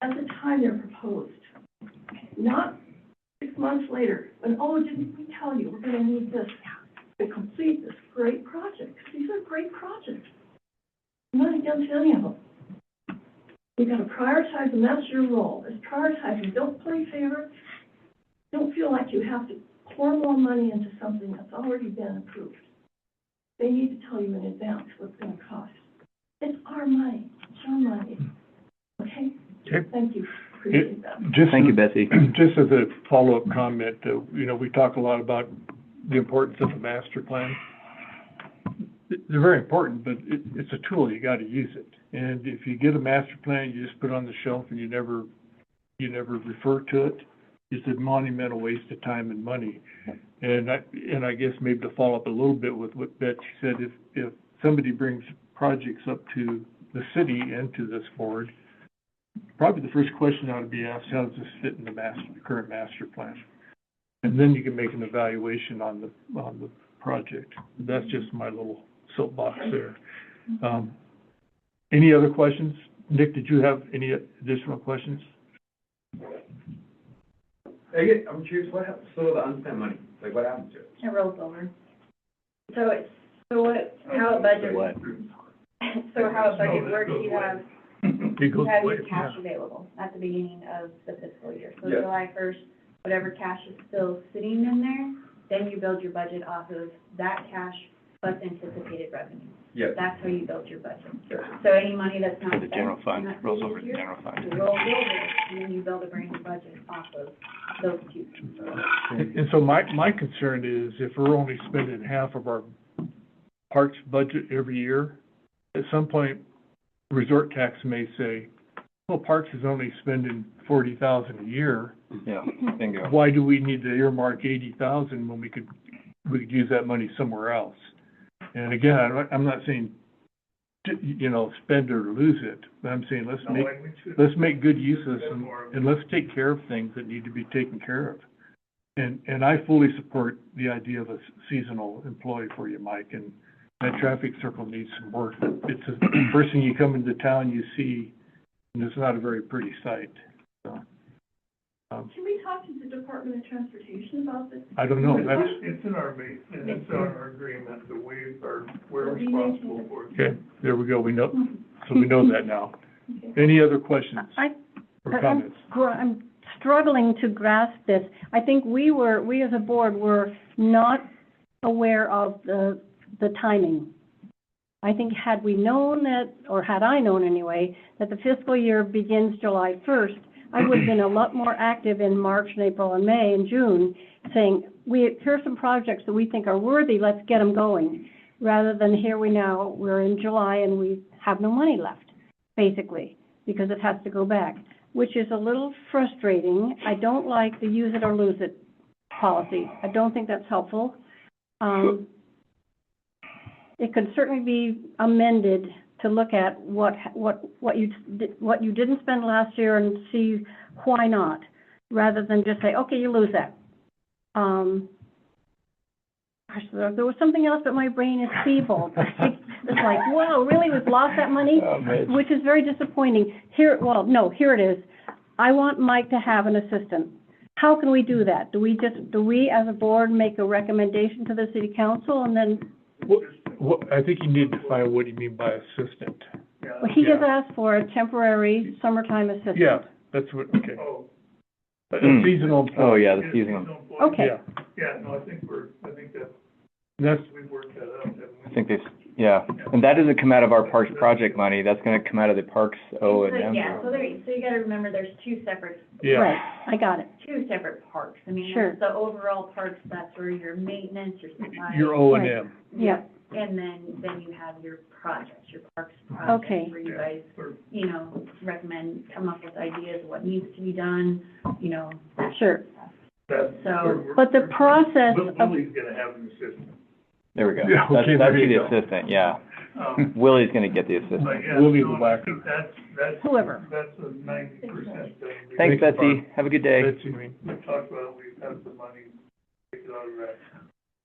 at the time they're proposed, not 6 months later, when, oh, didn't we tell you we're going to need this to complete this great project? These are great projects. I'm not against any of them. You've got to prioritize, and that's your role, is prioritizing. Don't play favorites. Don't feel like you have to pour more money into something that's already been approved. They need to tell you in advance what it's going to cost. It's our money. It's your money. Okay? Okay. Thank you. Appreciate that. Thank you, Betsy. Just as a follow-up comment, we talk a lot about the importance of a master plan. They're very important, but it's a tool, you gotta use it. And if you get a master plan, you just put it on the shelf and you never refer to it, it's a monumental waste of time and money. And I guess maybe to follow up a little bit with what Betsy said, if somebody brings projects up to the city and to this board, probably the first question ought to be asked, how does this fit in the current master plan? And then you can make an evaluation on the project. That's just my little soapbox there. Any other questions? Nick, did you have any additional questions? I'm curious, what happens, so the unspent money, like what happens to it? It rolls over. How a budget What? works, you have It goes away, your cash available at the beginning of the fiscal year. So Yeah. July 1st, whatever cash is still sitting in there, then you build your budget off of that cash plus anticipated revenue. Yeah. That's how you build your budget. Sure. So any money that's not For the spent general fund, in that rolls previous over to year, general fund. it rolls over, and then you build a brand new budget off of those two. And so my concern is if we're only spending half of our parks budget every year, at some point, resort tax may say, well, Parks is only spending $40,000 a year. Yeah, bingo. Why do we need to earmark $80,000 when we could use that money somewhere else? And again, I'm not saying, spend or lose it, but I'm saying let's make good use of this and let's take care of things that need to be taken care of. And I fully support the idea of a seasonal employee for you, Mike, and that traffic circle needs some work. It's the first thing you come into town, you see, and it's not a very pretty sight. So, Can we talk to the Department of Transportation about this? I don't know, It's in our base, and it's our agreement that we're We responsible for it. okay, there we go, we know that now. Okay. Any other questions or I'm comments? I'm struggling to grasp this. I think we as a board were not aware of the timing. I think had we known that, or had I known anyway, that the fiscal year begins July 1st, I would have been a lot more active in March and April and May and June, saying, here's some projects that we think are worthy, let's get them going, rather than we're in July and we have no money left, basically, because it has to go back, which is a little frustrating. I don't like the use it or lose it policy. I don't think that's helpful. It could certainly be amended to look at what you didn't spend last year and see why not, rather than just say, okay, you lose that. Gosh, there was something else, but my brain is feeble. It's like, whoa, really, we've lost that money? Which is very disappointing. Here it is. I want Mike to have an assistant. How can we do that? Do we as a board make a recommendation to the city council and then? Well, I think you need to define what you mean by assistant. Yeah, Well, he has Yeah. asked for a temporary summertime assistant. Yeah, that's what, okay. Oh. A Mm. seasonal Oh, employee. yeah, the seasonal. Okay. Yeah, Yeah, no, I think that, that's, we've worked that out, haven't we? I think this, yeah, and that doesn't come out of our Parks project money, that's gonna come out of the Parks O and M. Yeah, so you gotta remember, there's two separate yeah. Right, I got it. parks. I mean, Sure. there's the overall parks, that's where your maintenance, your supplies. Your O and M. Yeah, And then you have your projects, your parks Okay. projects, where you guys, you know, recommend, come up with ideas of what needs to be done, you know. sure. That's- So- we're- But the process Will- of, Willie's gonna have an assistant. There we go. Yeah, That's, okay, that's there you the go. assistant, yeah. Willie's gonna get the assistant. But yeah, Willie's so the whacker. I think that's, Whoever. that's a 90%. Thanks, Thanks, Betsy, have a good day. That's, I mean, We talked about, we've had the money, take it out of that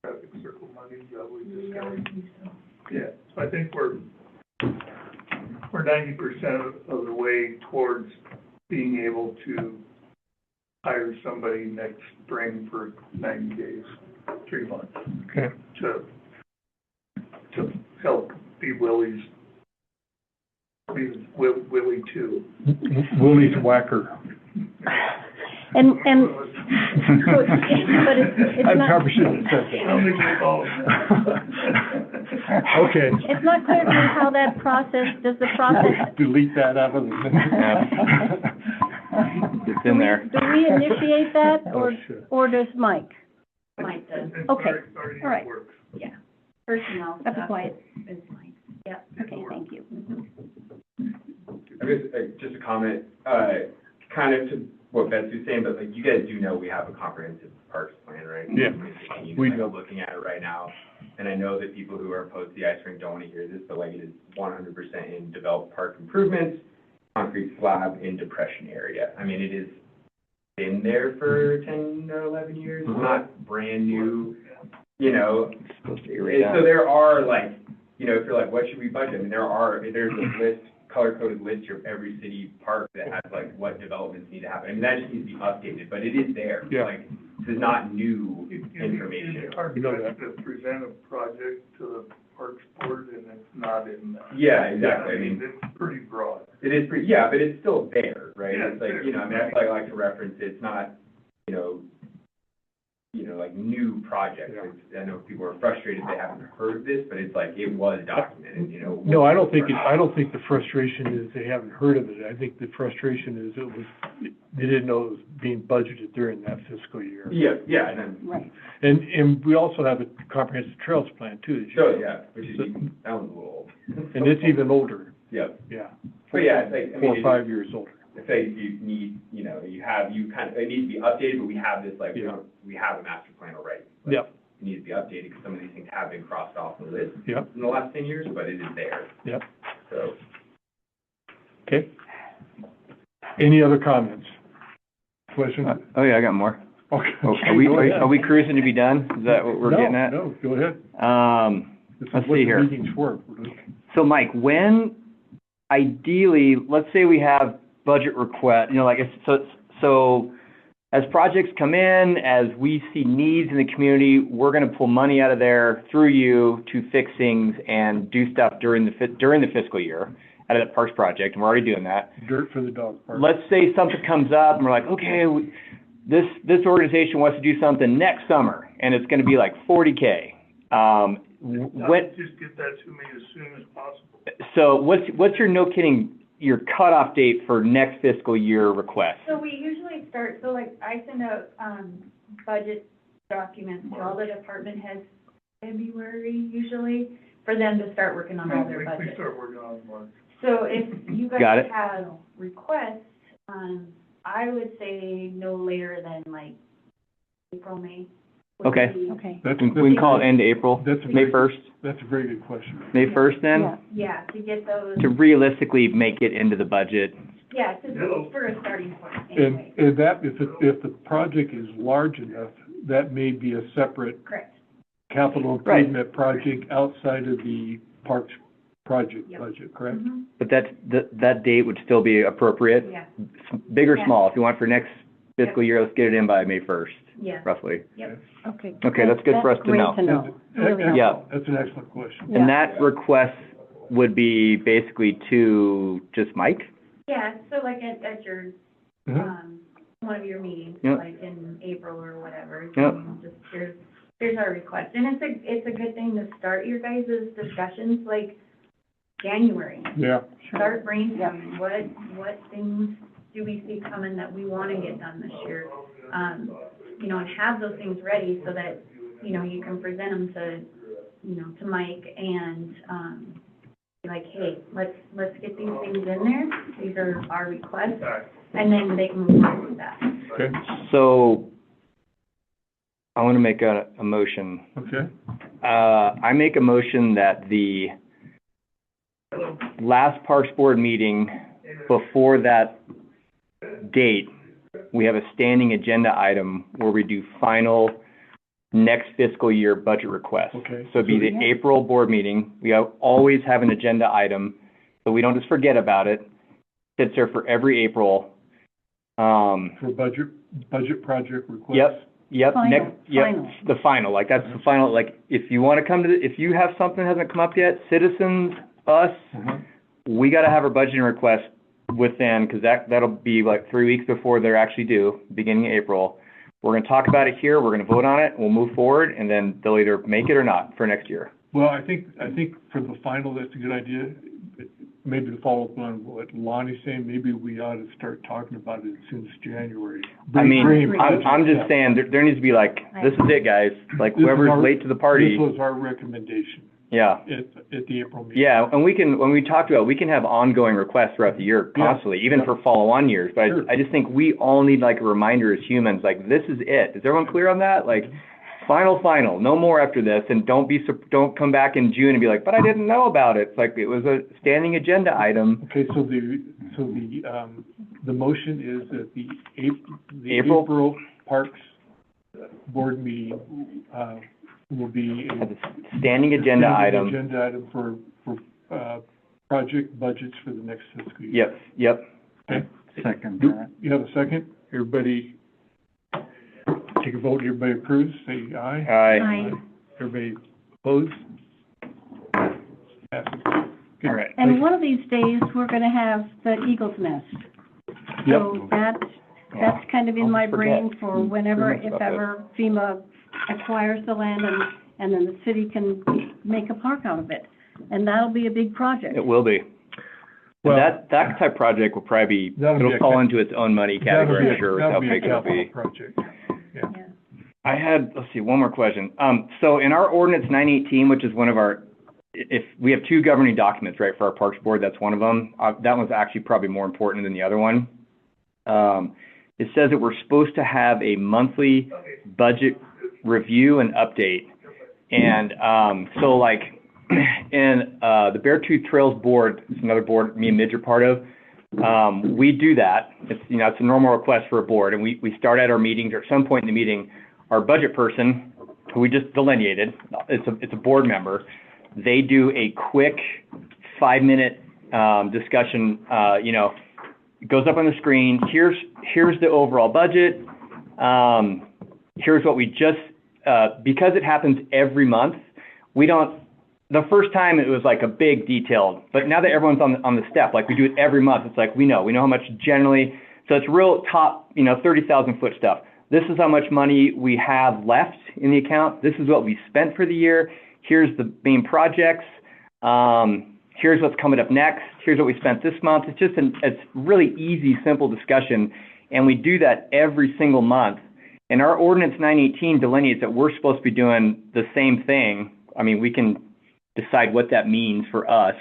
traffic circle money, we discussed. Yeah, so I think we're 90% of the way towards being able to hire somebody next spring for 90 days, 3 months, okay. to help be Willie's, Willie too. Willie's whacker. and, so but it's I not, probably shouldn't have said I don't think we call that. Okay. it's not clear to me how that process, does the process, Delete that out of the minutes. It's in there. do we initiate that, Oh, shit. or does Mike? Mike does, It's Okay, already all right. in the works. yeah. Personnel That's stuff quiet. is Mike. Yep. Okay, thank you. I guess, just a comment, kind of to what Betsy's saying, but like, you guys do know we have a comprehensive parks plan, right? Yeah, And we like, know. looking at it right now, and I know that people who are opposed to the ice rink don't want to hear this, but like, it is 100% in developed park improvements, concrete slab in depression area. I mean, it has been there for 10 or 11 years, it's not brand new, you know, It's supposed to be and redone. so there are like, you know, if you're like, what should we budget? I mean, there's a list, color-coded list of every city park that has like what developments need to happen. I mean, that just needs to be updated, but it is there. Yeah. Like, this is not new information. It's hard You know that. to present a project to the Parks Board and it's not in there. Yeah, exactly. I mean, It's pretty broad. it is pretty, yeah, but it's still there, right? Yeah, It's like, it's you know, I mean, that's why I like to reference, it's not, you know, like new projects. Yeah. It's, I know people are frustrated they haven't heard this, but it's like, it was documented, you know. No, I don't think the frustration is they haven't heard of it. I think the frustration is they didn't know it was being budgeted during that fiscal year. Yeah, yeah, and then, Right. And we also have a comprehensive trails plan too, as you so, know. yeah, which is, that one's a little old. And it's even older, Yeah, yeah. but yeah, it's like, I mean, 4 or 5 years older. it's like you need, you know, it needs to be updated, but we have this, like, Yeah. we have a master plan already. Like, Yep, It needs to be updated because some of these things have been crossed off the list yep, in the last 10 years, but it is there, yep. so. Okay. Any other comments? Questions? Oh, yeah, I got more. Okay. Are are we cruising to be done? Is that what we're getting at? No, go ahead. This is Let's what see the here. meeting's for. So Mike, when ideally, let's say we have budget request, you know, like, so as projects come in, as we see needs in the community, we're gonna pull money out of there through you to fix things and do stuff during the fiscal year out of that Parks project, and we're already doing that. Dirt for the dog park. Let's say something comes up and we're like, okay, this organization wants to do something next summer, and it's gonna be like $40K. When, Just get that to me as soon as possible. so what's your, no kidding, your cutoff date for next fiscal year request? So we usually start, so like, I send out, budget documents to all the department heads February usually, for them to start working on all their We budgets. start working on March. So if you Got guys it. have requests, I would say no later than like April, May. would Okay. be- Okay, We can call it end of April, That's a May very- 1st, That's a very good question. May 1st then? yeah. Yeah, to get those, To realistically make it into the budget. yeah, for a starting point anyway. And that, if the project is large enough, that may be a separate Correct. capital Right. improvement project outside of the parks project Yep. budget, correct? Mhm. But that date would still be appropriate, Yeah, big or Yeah. small. If you want for next fiscal year, let's get it in by May 1st, yeah. roughly. Okay. Okay, that's good for us to know. Great to know. Really Excellent. Yeah. That's an excellent question. Yeah. And that request would be basically to just Mike? Yeah, so like at your, Mhm. one of your meetings, Yep. like in April or whatever. Yep. Just here's our request, and it's a good thing to start your guys' discussions, like January. Yeah. Start brainstorming, what things do we see coming that we wanna get done this year? You know, and have those things ready so that, you know, you can present them to, you know, to Mike and, be like, hey, let's get these things in there, these are our requests, and then they can move forward with that. Okay, So, I want to make a motion. okay. I make a motion that the last Parks Board meeting before that date, we have a standing agenda item where we do final next fiscal year budget requests. Okay. So it'd be the Yeah. April board meeting. We always have an agenda item, so we don't just forget about it. Sits there for every April. For budget project requests? Yep, Final. the final, like, that's the final, like, if you want to come to, if you have something that hasn't come up yet, citizens, us, Uh-huh. we got to have our budgeting request within, because that'll be like 3 weeks before they're actually due, beginning of April. We're going to talk about it here, we're going to vote on it, we'll move forward, and then they'll either make it or not for next year. Well, I think for the final, that's a good idea. Maybe to follow up on what Lonnie's saying, maybe we ought to start talking about it since January. I mean, Bring I'm just saying, there needs to be like, this is it, guys, like, whoever's late to the party, This was our recommendation yeah. at the April meeting. Yeah, and we can, when we talked about, we can have ongoing requests throughout the year Yeah. constantly, even for follow-on years. But Sure. I just think we all need like a reminder as humans, like, this is it. Is everyone clear on that? Like, final, no more after this, and don't come back in June and be like, but I didn't know about it. It's like, it was a standing agenda item. Okay, so the motion is that the April? April Parks Board meeting, will be As a standing agenda item. Agenda item for project budgets for the next fiscal year. Yep. Okay. Second Do that. you have a second? Everybody, take a vote, everybody approves, say aye. Aye. Everybody opposed? Passes. Good. All right. And one of these days, we're gonna have the Eagle's Nest. So that's kind of in my brain for whenever, if ever FEMA acquires the land and then the city can make a park out of it. And that'll be a big project. It will be. Well, That type of project will probably be, That'll be it'll a fall cap- into its own money category, I'm sure, with how that'll be a big it'll capital be. project. Yeah. I had, let's see, one more question. So in our ordinance 918, which is one of our, if we have two governing documents, right, for our Parks Board, that's one of them. That one's actually probably more important than the other one. It says that we're supposed to have a monthly budget review and update. And so like in the Beartooth Trails Board, it's another board me and Midge are part of. We do that. It's, you know, it's a normal request for a board, and we start at our meetings, or at some point in the meeting, our budget person, who we just delineated, it's a board member, they do a quick 5-minute discussion, you know, it goes up on the screen, here's the overall budget, here's what we just, because it happens every month, the first time it was like a big detailed, but now that everyone's on the step, like we do it every month, it's like we know how much generally, so it's real top, you know, 30,000 foot stuff. This is how much money we have left in the account. This is what we spent for the year. Here's the main projects. Here's what's coming up next. Here's what we spent this month. It's just it's really easy, simple discussion, and we do that every single month. And our ordinance 918 delineates that we're supposed to be doing the same thing. I mean, we can decide what that means for us.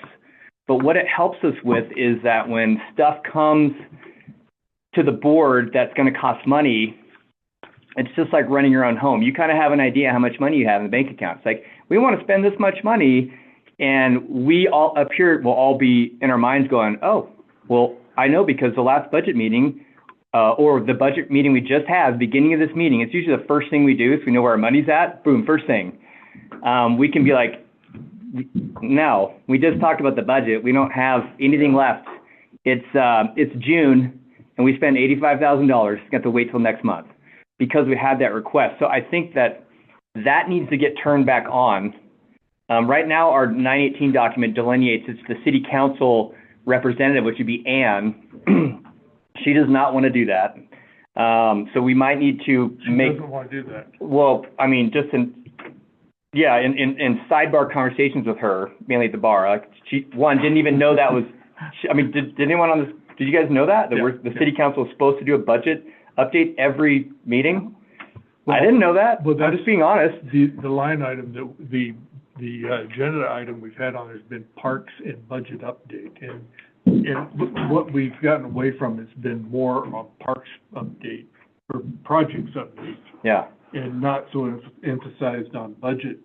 But what it helps us with is that when stuff comes to the board that's going to cost money, it's just like running your own home. You kind of have an idea how much money you have in the bank account. It's like, we want to spend this much money, and we all up here will all be in our minds going, oh, well, I know because the last budget meeting or the budget meeting we just had, beginning of this meeting, it's usually the first thing we do, so we know where our money's at. Boom, first thing. We can be like, no, we just talked about the budget. We don't have anything left. It's June, and we spent $85,000. Got to wait till next month because we had that request. So I think that needs to get turned back on Right now, our 918 document delineates it's the city council representative, which would be Ann. She does not want to do that. So we might need to She make, doesn't want to do that. well, I mean, just in sidebar conversations with her, mainly at the bar, like, she, one, didn't even know that was, did anyone on this, did you guys know that? That the city council is supposed to do a budget update every meeting? I didn't know that. Well, I'm just being honest. The line item, the agenda item we've had on has been parks and budget update. And what we've gotten away from has been more on parks update or projects update. Yeah. And not so emphasized on budget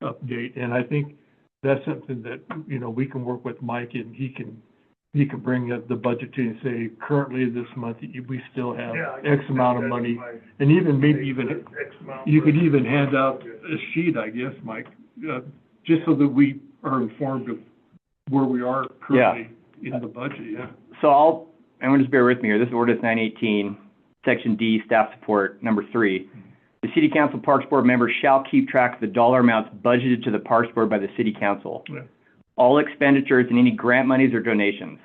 update. And I think that's something that, you know, we can work with Mike, and he can bring up the budget to you and say, currently this month, we still have X amount of money. And even, maybe even, you could even hand out a sheet, I guess, Mike, just so that we are informed of where we are currently in the budget, So I'm just bear with me here. This is ordinance 918, section D, staff support, number 3. The City Council Parks Board members shall keep track of the dollar amounts budgeted to the Parks Board by the City Council. Yeah. All expenditures and any grant monies or donations.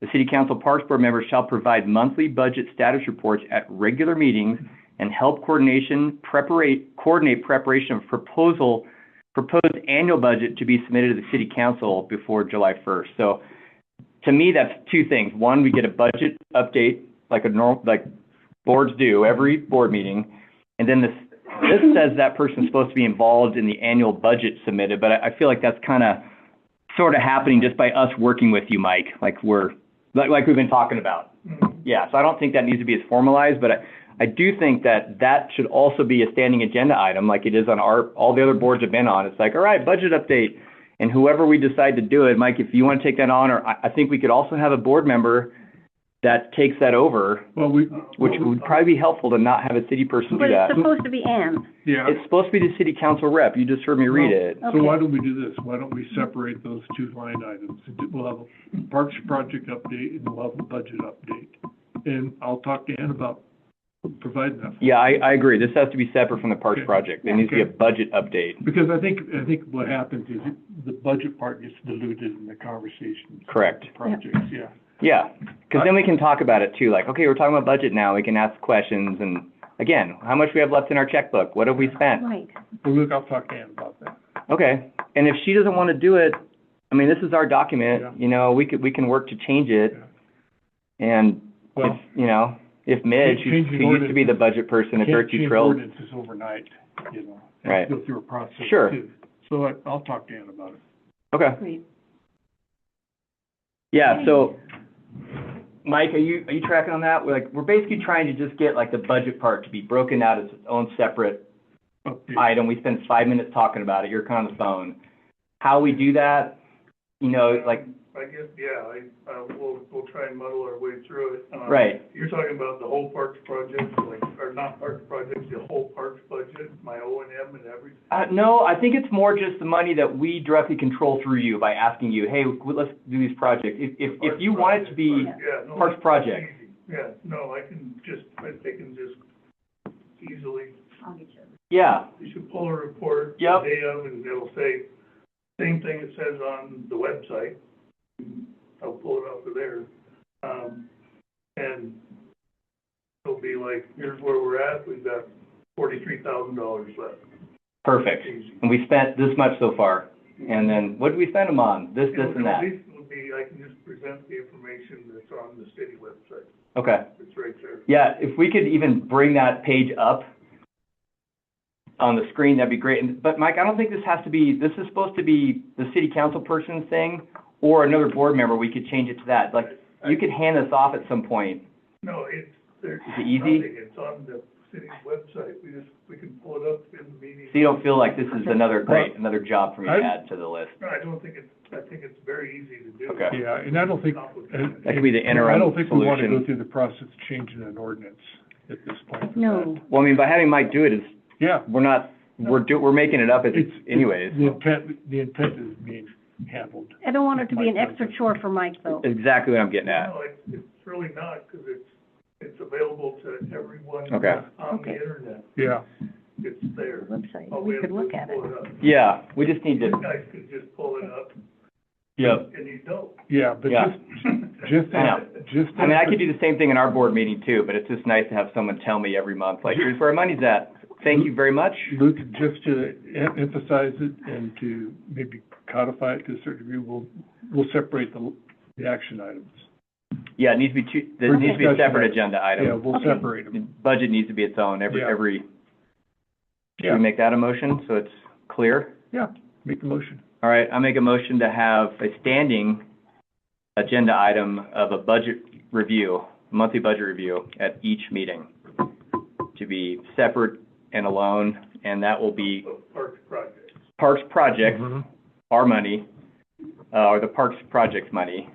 The City Council Parks Board members shall provide monthly budget status reports at regular meetings and help coordinate preparation of proposed annual budget to be submitted to the City Council before July 1st. So to me, that's two things. One, we get a budget update like boards do every board meeting. And then this says that person's supposed to be involved in the annual budget submitted, but I feel like that's kind of sort of happening just by us working with you, Mike, like we've been talking about. Yeah, so I don't think that needs to be as formalized, but I do think that should also be a standing agenda item like it is on all the other boards have been on. It's like, all right, budget update, and whoever we decide to do it, Mike, if you want to take that on, or I think we could also have a board member that takes that over, which would probably be helpful to not have a city person do But that. it's supposed to be Ann. Yeah. It's supposed to be the city council rep. You just heard me read it. So why don't we do this? Why don't we separate those two line items? We'll have a parks project update and we'll have a budget update. And I'll talk to Ann about providing that. Yeah, I agree. This has to be separate from the parks Okay. project. There needs to be a budget update. Because I think what happens is the budget part gets diluted in the conversations. Correct. Projects, yeah. Yeah, because then we can talk about it too, like, okay, we're talking about budget now, we can ask questions, and again, how much we have left in our checkbook, what have we spent? Right. Well, look, I'll talk to Ann about that. Okay, and if she doesn't want to do it, I mean, this is our document, Yeah. you know, we can work to change it. And Well, if Midge, who changing used to be the ordinances- budget person, if they're Can't too change thrilled. ordinances overnight, you know. Right. Have to go through a process Sure. too. So I'll talk to Ann about it. Okay, Great. yeah, so, Mike, are you tracking on that? We're basically trying to just get like the budget part to be broken out as its own separate Update. item. We spend 5 minutes talking about it. You're kind of on the phone. How we do that, like, I guess, we'll try and muddle our way through it. Right. You're talking about the whole parks project, or not parks projects, the whole parks budget, my O and M and everything? no, I think it's more just the money that we directly control through you by asking you, hey, let's do these projects. If you want it to be Yeah, no, parks that's project. easy. Yeah, no, they can just easily, I'll get you. Yeah, you should pull a report the Yep. day of, and it'll say, same thing it says on the website. I'll pull it off of there. And it'll be like, here's where we're at, we've got $43,000 left. perfect. Easy. And we spent this much so far. And then what did we spend them on? This, and that. At least it'll be, I can just present the information that's on the city website. Okay. It's right there. Yeah, if we could even bring that page up on the screen, that'd be great. But Mike, I don't think this is supposed to be the city council person's thing or another board member. We could change it to that. Like, you could hand this off at some point. No, there's Is it easy? nothing. It's on the city's website. We can pull it up in the meeting. So you don't feel like this is another job for me to add to the list. No, I don't think I think it's very easy to do. Okay. Yeah, and I don't think. Complicated. That could be the interim I don't think we want to solution. go through the process of changing an ordinance at this point. for No. that. Well, I mean, by having Mike do it is, Yeah. we're making it up as It's anyways. The intent is being handled. I don't want it to be an extra chore for Mike, though. Exactly what I'm getting at. No, it's really not, because it's available to everyone Okay. on the Okay. internet. Yeah. it's there. Website, All we have could to look do is at it. pull up. Yeah, we just need to, You guys could just pull it up, Yeah, and you don't. yeah, but Yeah. just, I know. just. I mean, I could do the same thing in our board meeting too, but it's just nice to have someone tell me every month, like, here's where our money's at. Thank you very much. Luke, just to emphasize it and to maybe codify it to a certain degree, we'll separate the action items. Yeah, it needs to be there needs to be a separate agenda Yeah, item. we'll Okay. separate The them. budget needs to be its own, Yeah. should Yeah, we make that a motion, so it's clear? yeah, make the motion. All right, I'll make a motion to have a standing agenda item of a budget review, monthly budget review at each meeting, to be separate and alone, and that will be Parks project. Parks projects, Mhm. our money, or the Parks projects money.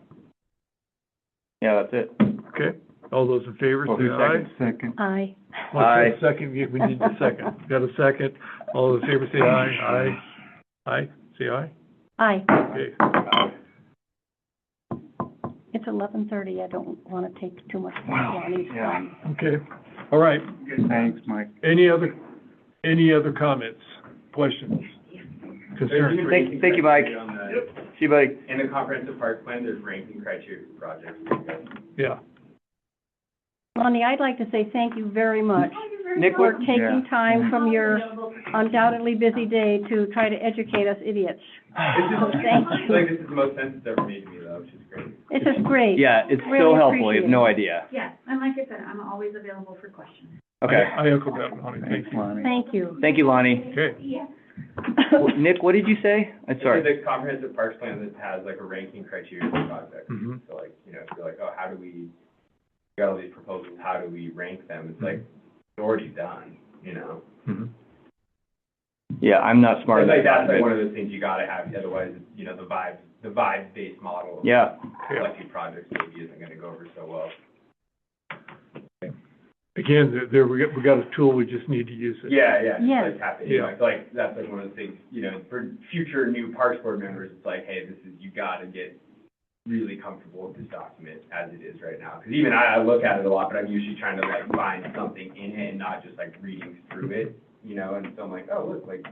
Yeah, that's it. Okay, all those in favor, Well, say who's aye. Second. Aye. What's that second? We need the second. Got a second? All those in favor, say aye. Aye. Aye, say aye. Aye. Okay. It's 11:30, I don't wanna take too much more Lonnie's Yeah. time. Okay, all right. Thanks, Mike. Any other comments, questions, concerns? Thank you, Mike. On the- See you, buddy. In the comprehensive park plan, there's ranking criteria for projects. Yeah, Lonnie, I'd like to say thank you very much Nick, for what, taking time from your undoubtedly busy day to try to educate us idiots. It's just, Thank I you. feel like this is the most sense it's ever made to me though, which is great. This is great. yeah, it's so Really helpful, you have appreciate no it. idea. Yeah, and like I said, I'm always available for questions. Okay, I echo that, Lonnie, thank Thanks, you. Lonnie. Thank you. thank you, Lonnie. Okay, Nick, what did you say? I'm It's sorry. the comprehensive parks plan that has like a ranking criteria for projects. Mhm. So like, you know, if you're like, oh, how do we got all these proposals, how do we rank them? It's like, it's already done, you know? Mhm. Yeah, I'm not smart It's enough. like, that's like but- one of those things you gotta have, otherwise, you know, the vibe-based model of Yeah, selecting projects maybe isn't gonna go over so well. again, we got a tool, we just need to use it. Yeah, yeah, just Yes. like tap it, you know, Yeah. it's like, that's like one of the things, you know, for future new Parks Board members, it's like, hey, this is, you gotta get really comfortable with this document as it is right now. Because even I look at it a lot, but I'm usually trying to like find something in it and not just like reading through it, you know, and so I'm like, oh, look, like,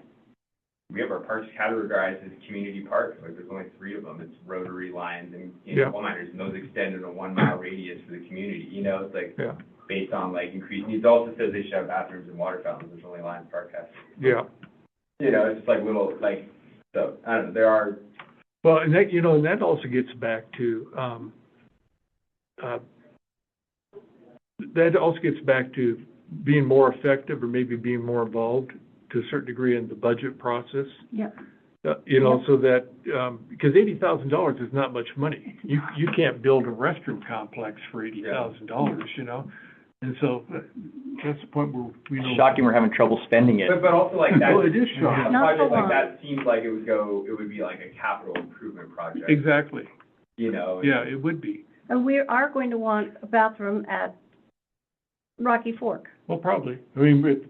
we have our parks categorized as community parks, like, there's only 3 of them, it's Rotary, Lions, and Yeah. coal miners, and those extend in a 1-mile radius for the community, you know, it's like, Yeah, based on like increased needs, also says they should have bathrooms and water fountains, which only Lions Park has. yeah. You know, it's just like little, like, so, I don't know, there are, Well, and that, you know, and that also gets back to, being more effective or maybe being more involved to a certain degree in the budget process. Yeah. You know, so that, because $80,000 is not much money. You can't build a restroom complex for $80,000, you know? And so that's the point where we know. shocking we're having trouble spending it. but also like that. Well, it is A shocking. Not project so like long. that seems like it would be like a capital improvement project, Exactly. you know? Yeah, it would be. And we are going to want a bathroom at Rocky Fork, Well, probably. I mean,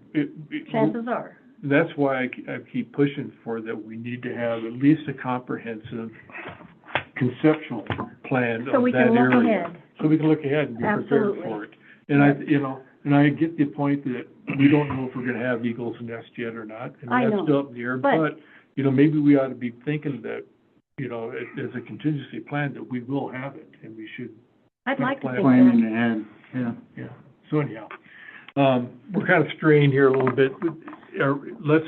chances are. that's why I keep pushing for that we need to have at least a comprehensive conceptual plan So of we that can look area. ahead. So we can look ahead and be prepared Absolutely. for it. And I get the point that we don't know if we're gonna have Eagles Nest yet or not. I And know, that's still up in the air, but- but, you know, maybe we ought to be thinking that, you know, as a contingency plan, that we will have it, and we should, I'd like to think Planning that. ahead, yeah. yeah. So anyhow, we're kind of straying here a little bit. Let's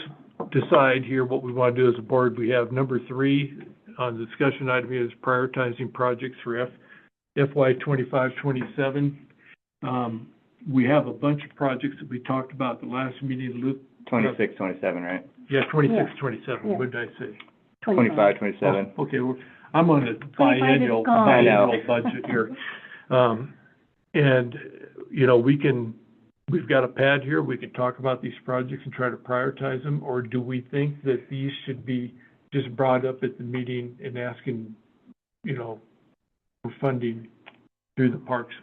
decide here what we want to do as a board. We have number 3 on the discussion item here is prioritizing projects for FY 25-27. We have a bunch of projects that we talked about at the last meeting, Luke. 26, 27, right? Yeah, 26, Yeah. 27, Yeah. what did I say? 25, 27. Oh, okay, I'm on a 25 is gone. I know. biannual budget here. And, you know, we've got a pad here, we can talk about these projects and try to prioritize them, or do we think that these should be just brought up at the meeting and asking, you know, for funding through the parks,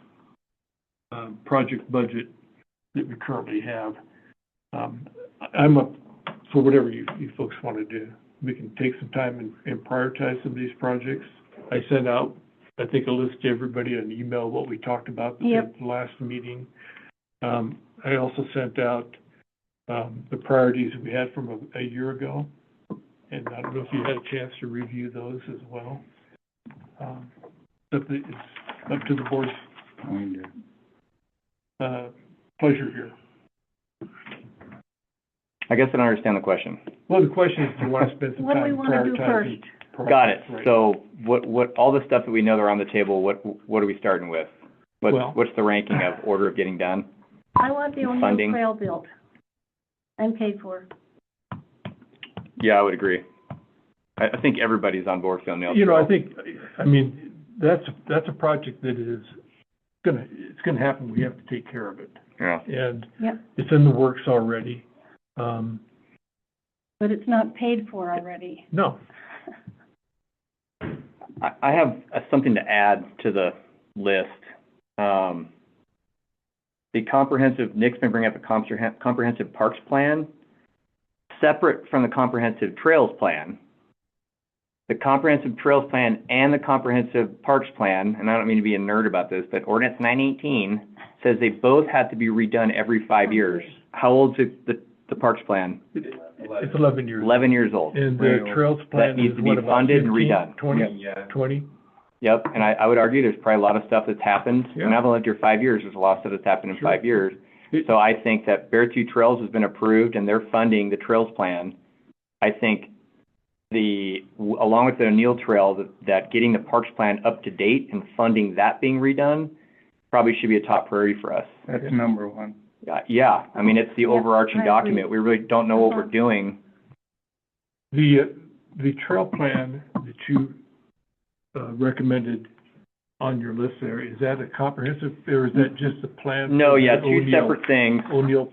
project budget that we currently have? I'm up for whatever you folks want to do. We can take some time and prioritize some of these projects. I sent out, I think, a list to everybody, an email, what we talked about at Yep. the last meeting. I also sent out the priorities we had from a year ago. And I don't know if you had a chance to review those as well. But it's up to the board's pleasure here. I guess I don't understand the question. Well, the question is, do you want to spend some What do we time wanna do prioritizing? Got it. Right. So what, all the stuff that we know that are on the table, what are we starting with? Well- What's the ranking of order of getting done? I want the O'Neill Funding. Trail built and paid for. Yeah, I would agree. I think everybody's on board with the O'Neill. You know, I Trail. think, I mean, that's a project that is it's gonna happen. We have to take care of it. Yeah. And Yep. it's in the works already. But it's not paid for already. No, I have something to add to the list. The comprehensive, Nick's been bringing up a comprehensive parks plan, separate from the comprehensive trails plan. The comprehensive trails plan and the comprehensive parks plan, and I don't mean to be a nerd about this, but ordinance 918 says they both have to be redone every 5 years. How old's the parks plan? it's 11 years. 11 years old. And the trails plan needs is to be what, about funded and 15, redone. 20, Yeah. 20? Yep, and I would argue there's probably a lot of stuff that's happened. Yeah. And I've only lived here 5 years, there's a lot of stuff that's happened in Sure. 5 years. So I think that Beartooth Trails has been approved and they're funding the trails plan. I think along with the O'Neill Trail, that getting the parks plan up to date and funding that being redone probably should be a top priority for us. That's number one. Yeah, I mean, it's the Yeah, overarching I agree. document. We really don't know what we're Uh-huh. doing. The trail plan that you recommended on your list there, is that a comprehensive, or is that just a plan? No, for yeah, the two O'Neill- separate things. O'Neill,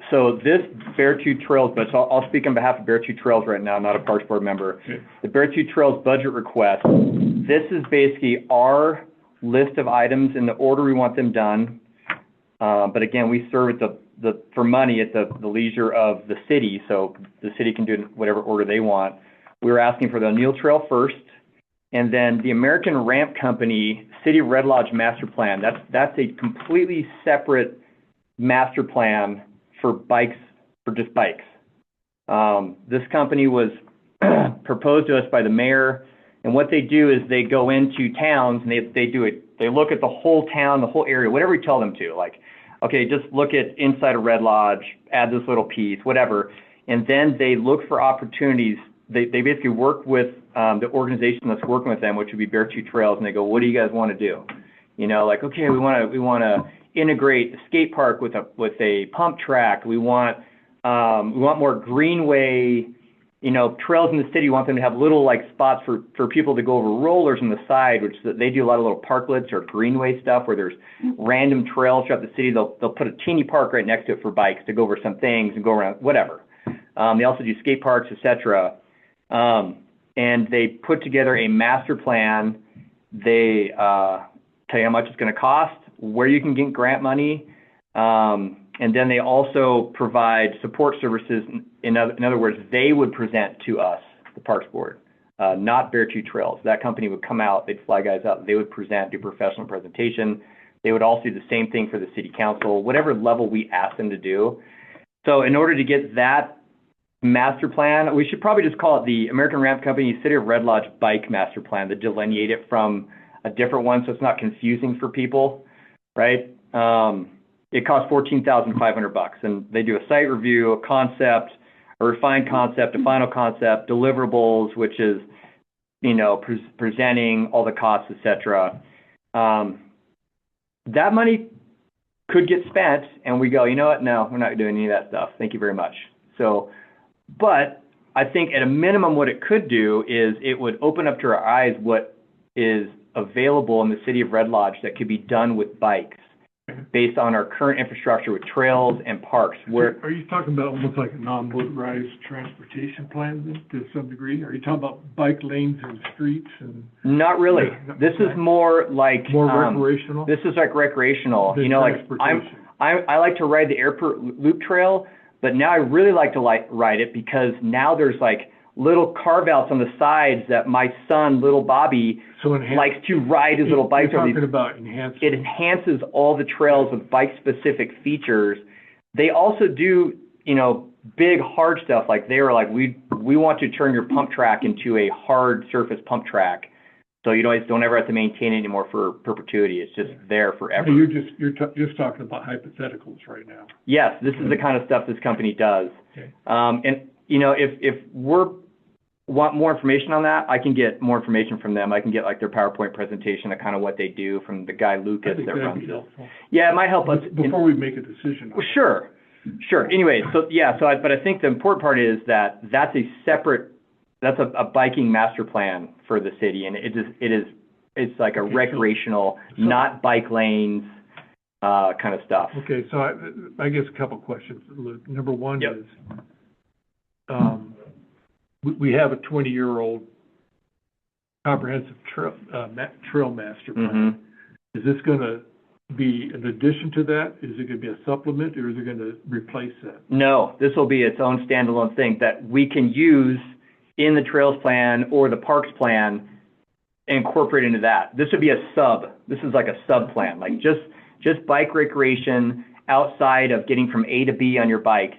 So this Beartooth Trails, but I'll speak on behalf of Beartooth Trails right now, not a Parks Board member. Okay. The Beartooth Trails budget request, this is basically our list of items in the order we want them done. But again, we serve at for money at the leisure of the city, so the city can do it in whatever order they want. We were asking for the O'Neill Trail first, and then the American Ramp Company City of Red Lodge Master Plan. That's a completely separate master plan for bikes, for just bikes. This company was proposed to us by the mayor, and what they do is they go into towns and they look at the whole town, the whole area, whatever we tell them to, like, okay, just look at inside of Red Lodge, add this little piece, whatever, and then they look for opportunities. They basically work with the organization that's working with them, which would be Beartooth Trails, and they go, what do you guys want to do? You know, like, okay, we want to integrate the skate park with a pump track. We want more greenway, you know, trails in the city. We want them to have little like spots for people to go over rollers on the side, which they do a lot of little parklets or greenway stuff where there's random trails throughout the city. They'll put a teeny park right next to it for bikes to go over some things and go around, whatever. They also do skate parks, etc. And they put together a master plan. They tell you how much it's going to cost, where you can get grant money, and then they also provide support services. In other words, they would present to us, the Parks Board, not Beartooth Trails. That company would come out, they'd fly guys out, they would present, do professional presentation. They would also do the same thing for the city council, whatever level we ask them to do. So in order to get that master plan, we should probably just call it the American Ramp Company City of Red Lodge Bike Master Plan to delineate it from a different one so it's not confusing for people, right? It costs $14,500, and they do a site review, a concept, a refined concept, a final concept, deliverables, which is, you know, presenting all the costs, etc. That money could get spent, and we go, you know what? No, we're not doing any of that stuff. Thank you very much. So, but I think at a minimum, what it could do is it would open up to our eyes what is available in the city of Red Lodge that could be done with bikes based on our current infrastructure with trails and parks. Are you talking about almost like a non-motorized transportation plan then, to some degree? Are you talking about bike lanes and streets and? Not really. Yeah, This is more like More recreational? This is like recreational. than You know, like transportation? I like to ride the airport loop trail, but now I really like to ride it because now there's like little carve-outs on the sides that my son, little Bobby, So likes to ride his little bikes You're over talking these. about enhancement. It enhances all the trails with bike-specific features. They also do you know, big hard stuff, like they were like, we want to turn your pump track into a hard surface pump track. So you don't ever have to maintain it anymore for perpetuity. It's just there forever. You're just talking about hypotheticals right now. Yes, this is the kind of stuff this company does. Okay. And, you know, if want more information on that, I can get more information from them. I can get like their PowerPoint presentation of kind of what they do from the guy Lucas that runs it. Yeah, it might help us. Before we make a decision. Well, sure. Anyway, but I think the important part is that that's a biking master plan for the city, and it's like a recreational, not bike lanes, kind of stuff. Okay, so I guess a couple questions, Luke. Number one Yep. is, we have a 20-year-old comprehensive trail master plan. Mm-hmm. Is this gonna be an addition to that? Is it gonna be a supplement, or is it gonna replace that? No, this will be its own standalone thing that we can use in the trails plan or the parks plan, incorporate into that. This would be a sub. This is like a sub plan, like just bike recreation outside of getting from A to B on your bike.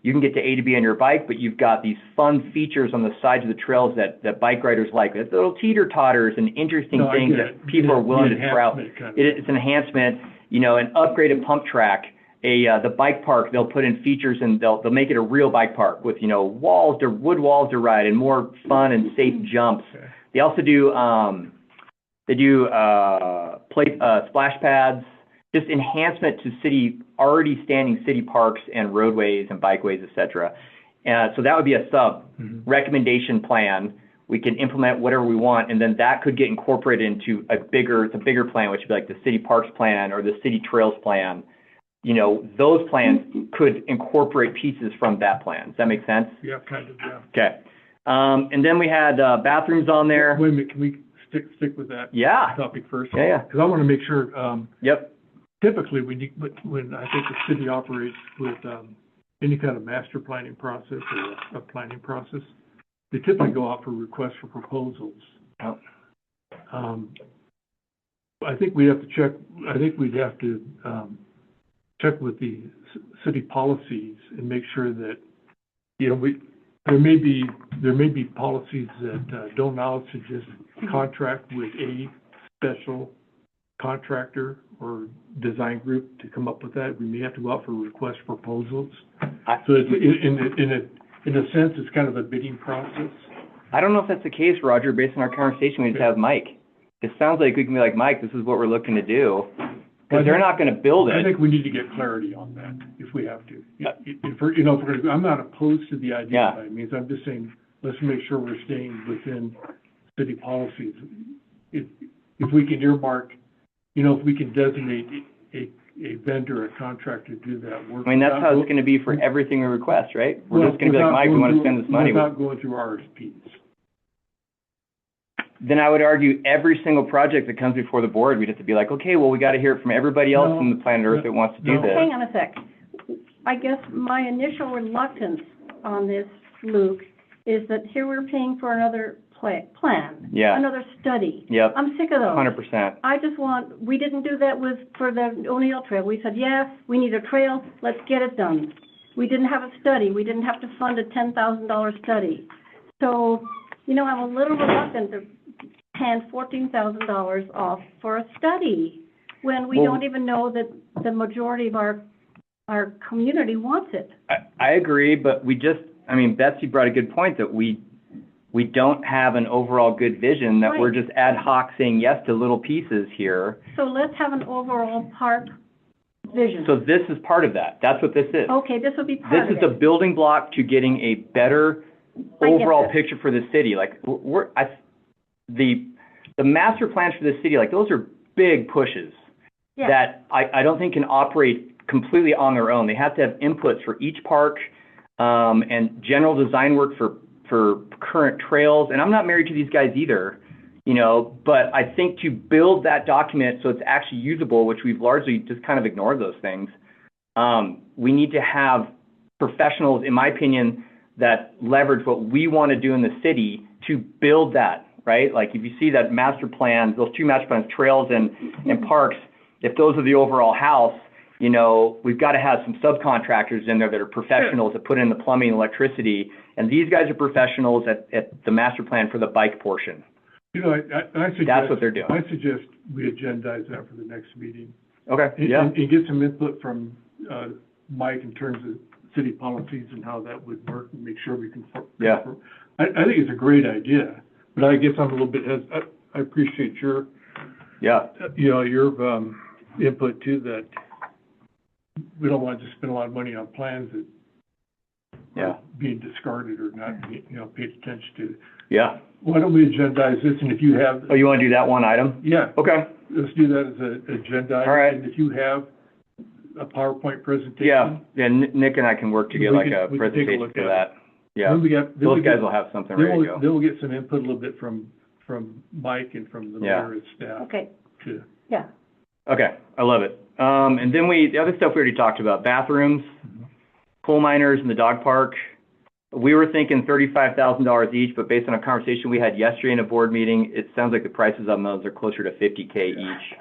You can get to A to B on your bike, but you've got these fun features on the sides of the trails that bike riders like. It's little teeter-totters and interesting things that people are willing to try out. It's an enhancement, you know, an upgraded pump track. The bike park, they'll put in features and they'll make it a real bike park with, you know, wood walls to ride and more fun and safe jumps. Okay. They also do splash pads, just enhancement to already standing city parks and roadways and bikeways, et cetera. So that would be a sub recommendation plan. We can implement whatever we want, and then that could get incorporated into the bigger plan, which would be like the city parks plan or the city trails plan. You know, those plans could incorporate pieces from that plan. Does that make sense? Yeah, kind of, yeah. Okay. And then we had bathrooms on there. Wait a minute, can we stick with that topic first? Yeah. Because I want to make sure, Yep. typically, when I think the city operates with any kind of master planning process or a planning process, they typically go out for requests for proposals. Oh. I think we'd have to check with the city policies and make sure that, you know, there may be policies that don't allow us to just contract with a special contractor or design group to come up with that. We may have to go out for request proposals. So it's, in a sense, it's kind of a bidding process. I don't know if that's the case, Roger, based on our conversation we just had with Mike. It sounds like we can be like, Mike, this is what we're looking to do. Because they're not going to build it. I think we need to get clarity on that if we have to. I'm not opposed to the idea by any means. I'm just saying, let's make sure we're staying within city policies. If we can earmark, you know, if we can designate a vendor, a contractor to do that work. I mean, that's how it's going to be for everything we request, right? We're just going to be like, Mike, we want to spend this money. Without going through RFPs. Then I would argue every single project that comes before the board, we'd have to be like, okay, well, we got to hear it from everybody else on the planet Earth that wants to do this. Hang on a sec. I guess my initial reluctance on this, Luke, is that here we're paying for another plan. Yeah. Another study. Yep. I'm sick of those. 100%. We didn't do that for the O'Neill Trail. We said, yeah, we need a trail, let's get it done. We didn't have a study. We didn't have to fund a $10,000 study. So, you know, I'm a little reluctant to hand $14,000 off for a study when we don't even know that the majority of our community wants it. I agree, but Betsy brought a good point that we don't have an overall good vision, that we're just ad hoc saying yes to little pieces here. So let's have an overall park vision. So this is part of that. That's what this is. Okay, this will be part of it. This is the building block to getting a better overall picture for the city. Like the master plans for the city, like those are big pushes that I don't think can operate completely on their own. They have to have inputs for each park and general design work for current trails. And I'm not married to these guys either, you know, but I think to build that document so it's actually usable, which we've largely just kind of ignored those things, we need to have professionals, in my opinion, that leverage what we want to do in the city to build that, right? Like if you see that master plans, those two master plans, trails and parks, if those are the overall house, you know, we've got to have some subcontractors in there that are professionals that put in the plumbing and electricity. And these guys are professionals at the master plan for the bike portion. You know, I suggest. That's what they're doing. I suggest we agendize that for the next meeting. Okay, And get some input from, Mike in terms of city policies and how that would work and make sure we can. Yeah. I think it's a great idea, but I guess I'm a little bit, I appreciate your, Yeah, you know, your, input too, that we don't want to just spend a lot of money on plans that yeah, are being discarded or not, you know, paid attention to. yeah. Why don't we agendize this, and if you have, Oh, you want to do that one item? yeah, Okay, let's do that as an agenda item. All right. And if you have a PowerPoint presentation. yeah, Nick and I can work to get We like can- a we can take a presentation look for at that. Yeah, Then we got, then those we guys get, will have something then ready to we'll, go. then we'll get some input a little bit from Mike and from the Yeah. mayor and staff Okay, to. yeah. Okay, I love it. And then the other stuff we already talked about, bathrooms, coal miners and the dog park. We were thinking $35,000 each, but based on a conversation we had yesterday in a board meeting, it sounds like the prices on those are closer to $50K each.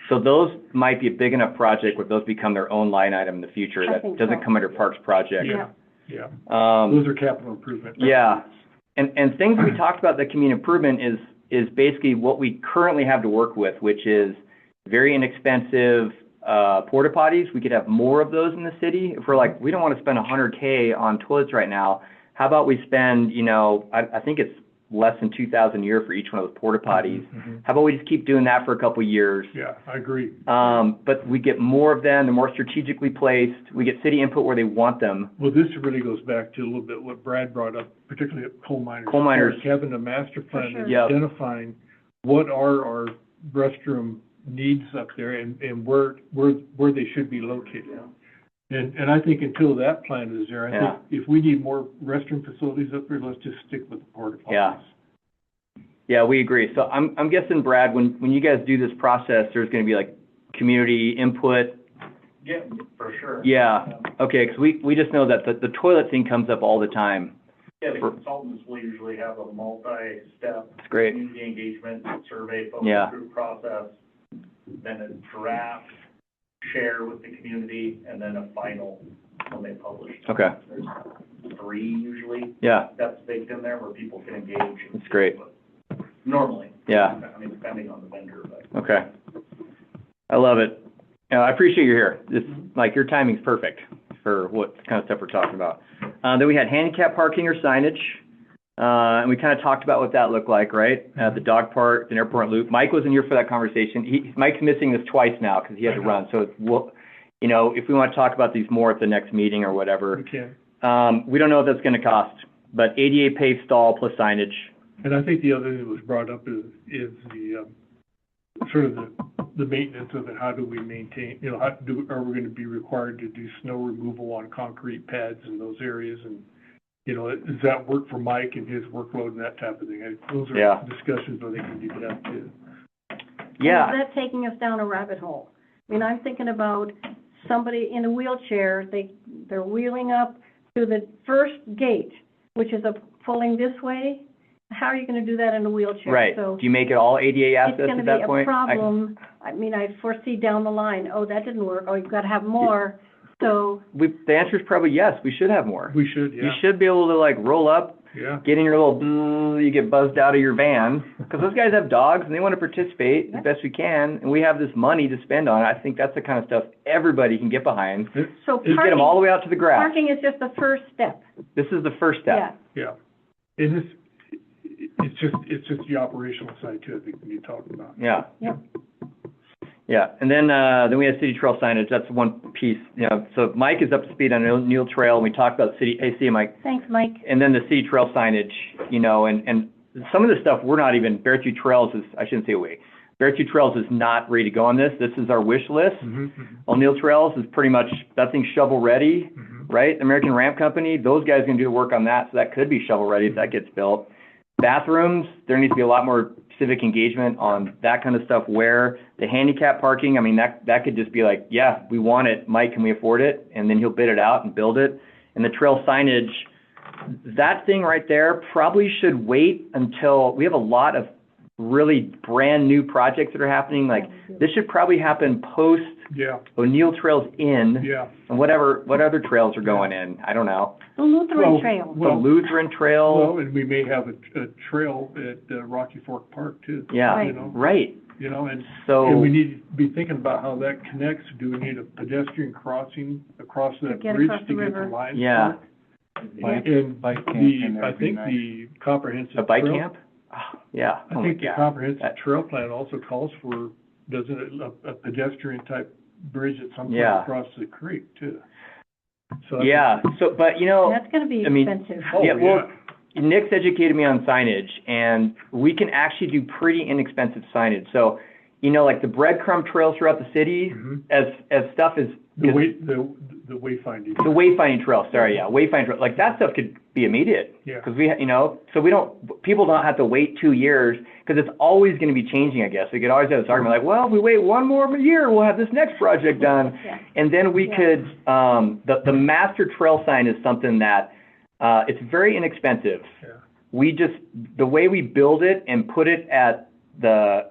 So those might be a big enough project where those become their own line item in the future. I That think doesn't so. come under Parks Project. Yeah. Yeah, Um, those are capital improvement. yeah, and things we talked about that community improvement is basically what we currently have to work with, which is very inexpensive porta potties. We could have more of those in the city. If we're like, we don't want to spend $100K on toilets right now, how about we spend, you know, I think it's less than $2,000 a year for each one of those porta potties. Mhm. How about we just keep doing that for a couple of years? Yeah, I agree. But we get more of them, they're more strategically placed. We get city input where they want them. Well, this really goes back to a little bit what Brad brought up, particularly at coal miners. Coal miners. Having a master plan, sure. and Yep. identifying what are our restroom needs up there and where they should be located. And I think until that plan is there, I Yeah. think if we need more restroom facilities up there, let's just stick with the porta potties. Yeah. Yeah, we agree. So I'm guessing, Brad, when you guys do this process, there's gonna be like community input. Yeah, for sure. Yeah, okay, 'cause we just know that the toilet thing comes up all the time. Yeah, the consultants will usually have a multi-step It's great. community engagement survey, Yeah. focus group process, then a draft, share with the community, and then a final when they publish. Okay, There's 3 usually yeah, steps baked in there where people can engage. that's great. Normally. Yeah. I mean, depending on the vendor, but. Okay. I love it. I appreciate you here. This, like, your timing's perfect for what kind of stuff we're talking about. Then we had handicap parking or signage. And we kind of talked about what that looked like, right? The dog park, the airport loop. Mike wasn't here for that conversation. Mike's missing this twice now because he had to run. So, you know, if we want to talk about these more at the next meeting or whatever. We can. We don't know what that's going to cost, but ADA paved stall plus signage. And I think the other thing that was brought up is the, sort of the maintenance of it. How do we maintain, you know, are we gonna be required to do snow removal on concrete pads in those areas? And, you know, does that work for Mike and his workload and that type of thing? Those Yeah. are discussions where they can do that too. Yeah. Is that taking us down a rabbit hole? I mean, I'm thinking about somebody in a wheelchair, they're wheeling up to the first gate, which is pulling this way. How are you gonna do that in a wheelchair? Right. So Do you make it all ADA it's access gonna at that be a point? problem. I mean, I foresee down the line, oh, that didn't work, oh, you've gotta have more. So, The answer is probably yes, we should have more. We should, You yeah, should be able to like roll up, yeah. get in your little, you get buzzed out of your van. Because those guys have dogs and they want to participate as best we can, and we have this money to spend on it. I think that's the kind of stuff everybody can get behind. so Just get them all the way out to the grass. parking is just the first step, This is the first step. yeah. Yeah. And it's just the operational side too, I think, when you talk about. Yeah. Yep. Yeah, and then we have city trail signage. That's one piece, you know. So Mike is up to speed on Neal Trail, and we talked about see you, Mike. Thanks, Mike. And then the city trail signage, you know, and some of the stuff we're not even, Beartooth Trails is, I shouldn't say we, Beartooth Trails is not ready to go on this. This is our wish list. O'Neill Trails is pretty much, that thing's shovel ready, right? American Ramp Company, those guys can do the work on that, so that could be shovel ready if that gets built. Bathrooms, there needs to be a lot more civic engagement on that kind of stuff. Where the handicap parking, I mean, that could just be like, yeah, we want it, Mike, can we afford it? And then he'll bid it out and build it. And the trail signage, that thing right there probably should wait until, we have a lot of really brand new projects that are happening. Like, this should probably happen post Yeah, O'Neill Trail's in, yeah. and what other trails are going in? I don't know. The Lutheran Well, Trail. The well, Lutheran Trail, well, and we may have a trail at Rocky Fork Park too. yeah, You know, right. you know, and So, we need to be thinking about how that connects. Do we need a pedestrian crossing across that get bridge across to the get to river. Lions yeah, Park? Bike, And bike camp in there I would be think nice. the comprehensive. a bike trail- camp? Oh, yeah, I oh my think the God. comprehensive trail plan also calls for, doesn't it, a pedestrian type bridge at some point Yeah. across the creek too. So I Yeah, so, but you know, That's gonna be I mean- expensive. Oh, yeah, well, yeah. Nick's educated me on signage, and we can actually do pretty inexpensive signage. So, you know, like the breadcrumb trails throughout the city, Mhm. as stuff is, The wayfinding. the wayfinding trail, sorry, yeah, wayfinding trail, like that stuff could be immediate. Yeah. Because you know, so people don't have to wait 2 years, because it's always gonna be changing, I guess. We could always have this argument like, well, if we wait one more year, we'll have this next project done. Yeah. And then we Yeah. could, the master trail sign is something that, it's very inexpensive. Yeah. We just, the way we build it and put it at the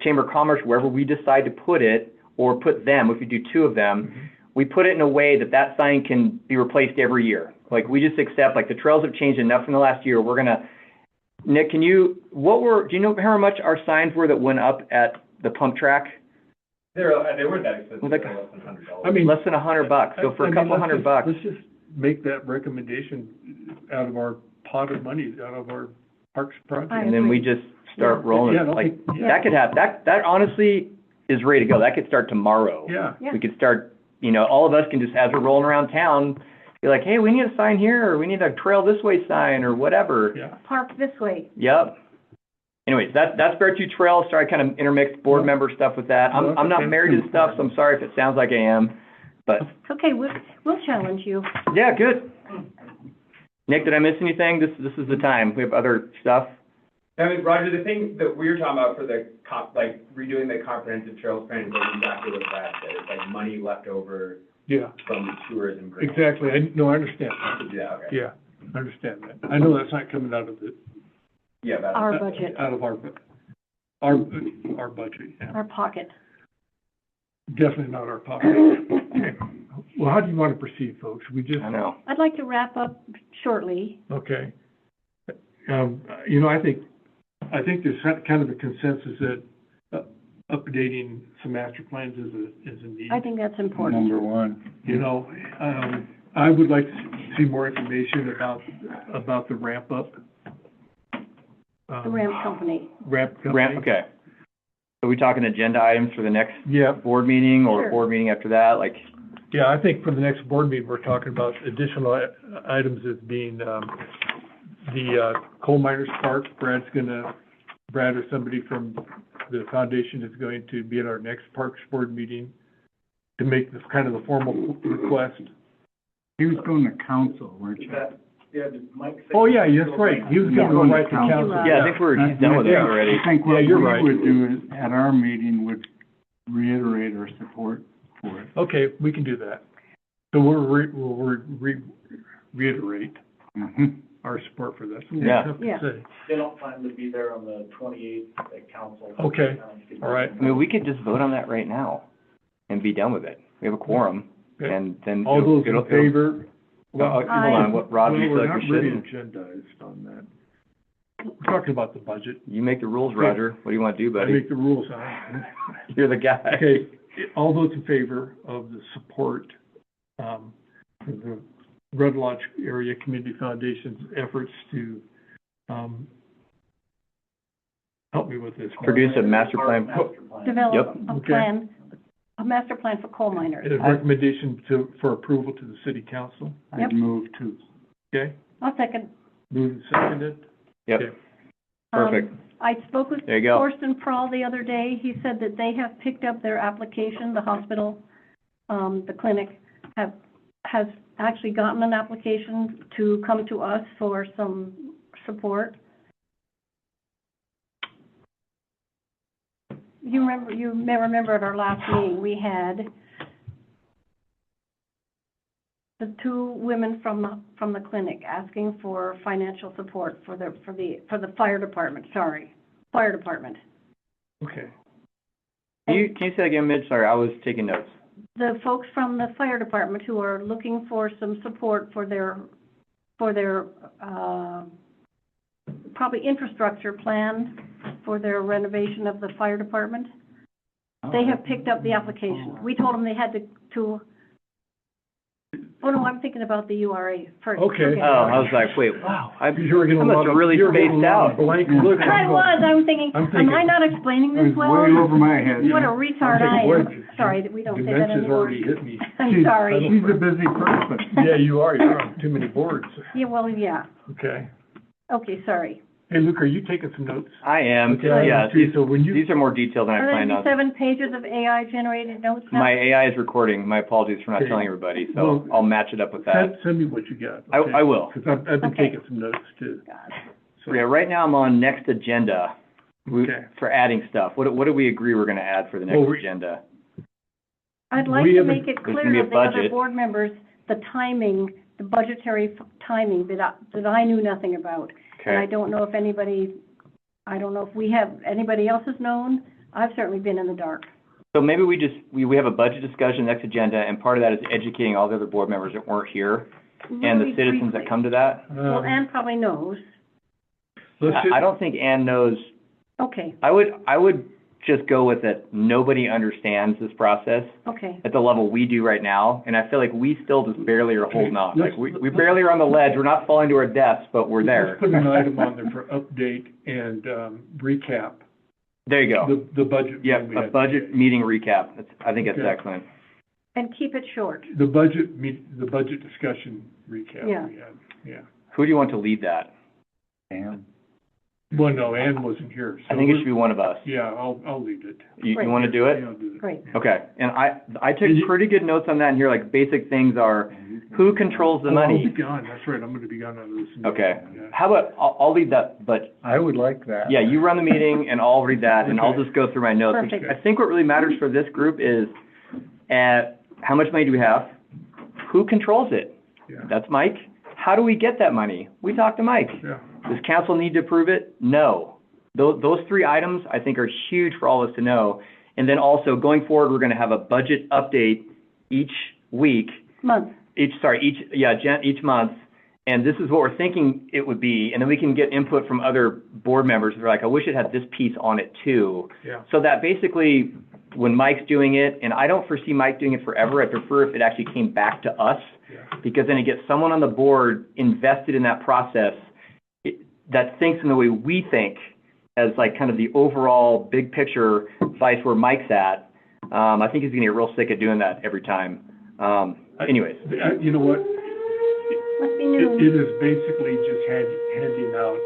Chamber of Commerce, wherever we decide to put it, or put them, if we do 2 of them, Mhm. we put it in a way that that sign can be replaced every year. Like, we just accept, like, the trails have changed enough in the last year, we're gonna, Nick, do you know how much our signs were that went up at the pump track? They weren't that expensive, Like- they were less than $100. I mean, Less than $100, so for I a mean, couple let's hundred just- bucks. Let's just make that recommendation out of our pot of money, out of our parks project. I And then we agree. just start Yeah. rolling, Yeah, no, like, yeah. that could have, that honestly is ready to go, that could start tomorrow. Yeah, Yeah. We could start, you know, all of us can just, as we're rolling around town, be like, hey, we need a sign here, or we need a trail this way sign, or whatever. yeah. Park this way. Yep. Anyways, that's Beartooth Trail, sorry, I kind of intermixed board member stuff with that. No, I'm not okay. married to this stuff, so I'm sorry if it sounds like I am, but, It's okay, we'll challenge you. yeah, good. Nick, did I miss anything? This is the time, we have other stuff? I mean, Roger, the thing that we were talking about for the redoing the comprehensive trails plan is exactly what Brad said, it's like money left over Yeah, from the tourism grant. exactly. I understand. Yeah, okay. Yeah, I understand that. I know that's not coming out of the, Yeah, that's. Our budget, out of our budget, yeah. our pocket. Definitely not our pocket. Okay. Well, how do you want to proceed, folks? We just, I know. I'd like to wrap up shortly. okay. You know, I think there's kind of a consensus that updating some master plans is a need. I think that's important. Number one. You know, I would like to see more information about the ramp up. The ramp company. Ramp company. Ramp, okay. So we talking agenda items for the next Yeah, board meeting, or Sure. board meeting after that, like, yeah, I think for the next board meeting, we're talking about additional items as being, the coal miners park. Brad or somebody from the foundation is going to be at our next Parks Board meeting to make this kind of the formal request. He was going to council, weren't you? Yeah, did Mike say? Oh, yeah, that's right. He was gonna go right to Thank you, council. Rob. yeah, I think he's done with it Yeah. already. I think Yeah, what you're we right. would do is, at our meeting, would reiterate our support for it. Okay, we can do that. So we'll reiterate Mhm. our support for that. Yeah. Tough to Yeah. say. They don't plan to be there on the 28th at council. Okay. All right. I mean, we could just vote on that right now and be done with it. We have a quorum, Okay. and then. All those in it'll- favor? Hold on, what, Roger, you Well, said we're you're not really sitting? agendized on that. We're talking about the budget. You make the rules, Roger. What do you want to do, I buddy? make the rules, huh? You're the guy. Okay, all those in favor of the support, for the Red Lodge Area Community Foundation's efforts to, help me with this. Mark. Produce a master plan. Develop Yep. a Okay. plan, a master plan for coal miners. A recommendation for approval to the city council, Yep. I'd move to. okay? I'll second. Moved and seconded. Yep, Okay. perfect. I spoke with There you go. Thorsten Prahl the other day. He said that they have picked up their application, the hospital, the clinic has actually gotten an application to come to us for some support. You may remember at our last meeting, we had the 2 women from the clinic asking for financial support for the fire department, fire department. Okay. Can you say that again, Midge? Sorry, I was taking notes. The folks from the fire department who are looking for some support for their, probably infrastructure plan for their renovation of the fire department. They have picked up the application. We told them they had to, oh no, I'm thinking about the URA first. Okay. Oh, I was like, wait, wow, I You were getting a must lot have of, really you were getting a spaced lot out. of blank looks. I'm thinking, I'm am I thinking- not explaining It this was well? way over my head. What a retard I I'm am. thinking, Sorry, that we don't say that Dementia's anymore. already hit me. I'm sorry. She's a busy person. Yeah, you are, you're on too many boards. Yeah, well, yeah. Okay. Okay, sorry. Hey, Luke, are you taking some notes? I am, Okay, yeah, see, so when you, these are more detailed than I Are planned there on. 7 pages of AI-generated notes now? My AI is recording, my apologies for not Okay. telling everybody, so Well, I'll match it up with that. send me what you got. I will. Because I've been Okay. taking some notes too. God. So, Yeah, right now I'm on next agenda, Okay. for adding stuff. What do we agree we're gonna add for the next Well, we- agenda? I'd like We to haven't- make it There's clear gonna be a to the other budget. board members, the timing, the budgetary timing that I knew nothing about. And I Okay, don't know if anybody, I don't know if anybody else has known. I've certainly been in the dark. so maybe we have a budget discussion next agenda, and part of that is educating all the other board members that weren't here, and the Really citizens that briefly. come to that. Well, Ann probably knows. I don't think Ann knows. Okay, I would just go with it, nobody understands this process okay. at the level we do right now, and I feel like we still just barely are holding on. Like, we barely are on the ledge, we're not falling to our deaths, but we're there. Let's put an item on there for update and, recap, There you go. the budget. Yep, meeting we a had budget today. meeting recap. I think that's Okay. excellent. And keep it short. The budget discussion recap Yeah. we had, yeah. Who do you want to lead that? Damn. Well, no, Ann wasn't here, so. I think it should be one of us. Yeah, I'll lead it. You Great. want to do it? Yeah, I'll do it. Great. Okay, and I took pretty good notes on that in here, like basic things are, who controls the Oh, I'll money? be gone, that's right, I'm gonna be gone out of this. meeting. Okay, Yeah. how about, I'll lead that, but, I would like that. yeah, you run the meeting and I'll read that and I'll Okay. just go through my notes. Perfect. I think what really matters for this group is, how much money do we have? Who controls it? Yeah, That's Mike. How do we get that money? We talk to Mike. yeah. Does council need to approve it? No. Those 3 items, I think, are huge for all of us to know. And then also, going forward, we're gonna have a budget update each week, Month. each month. And this is what we're thinking it would be, and then we can get input from other board members who are like, I wish it had this piece on it too. Yeah. So that basically, when Mike's doing it, and I don't foresee Mike doing it forever, I prefer if it actually came back to us, Yeah. because then it gets someone on the board invested in that process that thinks in the way we think, as like kind of the overall big picture vice where Mike's at. I think he's gonna get real sick of doing that every time. Anyways, You know what? Must be It noon. is basically just handing out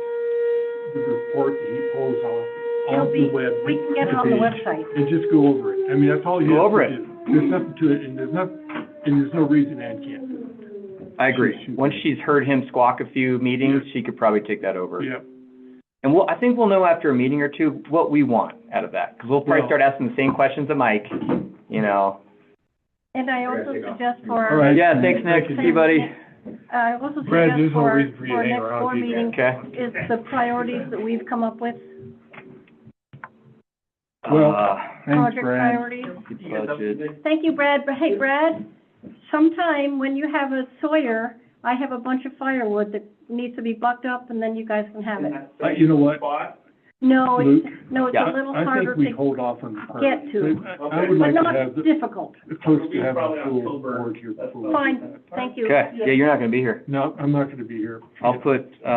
the report that he pulls It'll off be, the web. we can get it on the website. And just go over it. I mean, that's all you Go have over to it. do. There's nothing to it, and there's no reason Ann can't do it. I agree. Once she's heard him squawk a few meetings, she could probably take that over. Yep. And I think we'll know after a meeting or two what we want out of that, because we'll probably Well- start asking the same questions of Mike, you know. And I also suggest All for, right. Yeah, thanks, Nick. See you, buddy. I also Brad, suggest there's no for, reason for you to hang next around board either. meeting Okay. is the priorities that we've come up with, Well, Thanks, project Brad. priorities. Budget. Thank you, Brad, but hey, Brad, sometime when you have a Sawyer, I have a bunch of firewood that needs to be bucked up, and then you guys can have it. You know what? No, Luke? it's Yeah, a little I harder think we to, hold off on the part. get to. I would but like to not have, difficult. close to having a full board here before. Fine, thank you. Okay, yeah, you're not gonna be here. No, I'm not gonna be here. I'll put, But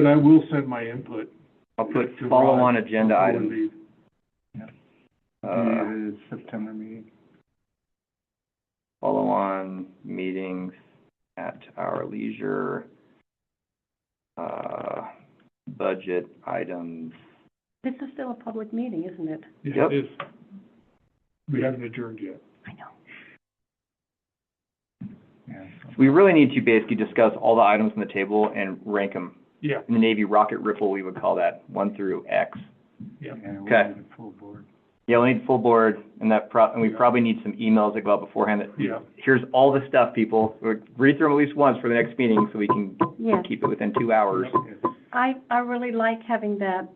I will send my input. I'll put to follow-on Rod agenda before we items. leave. The September meeting. Follow-on meetings at our leisure, budget items. This is still a public meeting, isn't it? Yeah, Yep. it is. We haven't adjourned yet. I know. Yeah. We really need to basically discuss all the items on the table and rank them. Yeah, In the Navy rocket ripple, we would call that 1 through X. yeah. Yeah, we Okay. need a full board. Yeah, we'll need full board, and and we probably need some emails that go out beforehand that, Yeah. here's all the stuff, people. Read through them at least once for the next meeting, so we can Yes. keep it within 2 hours. I really like having that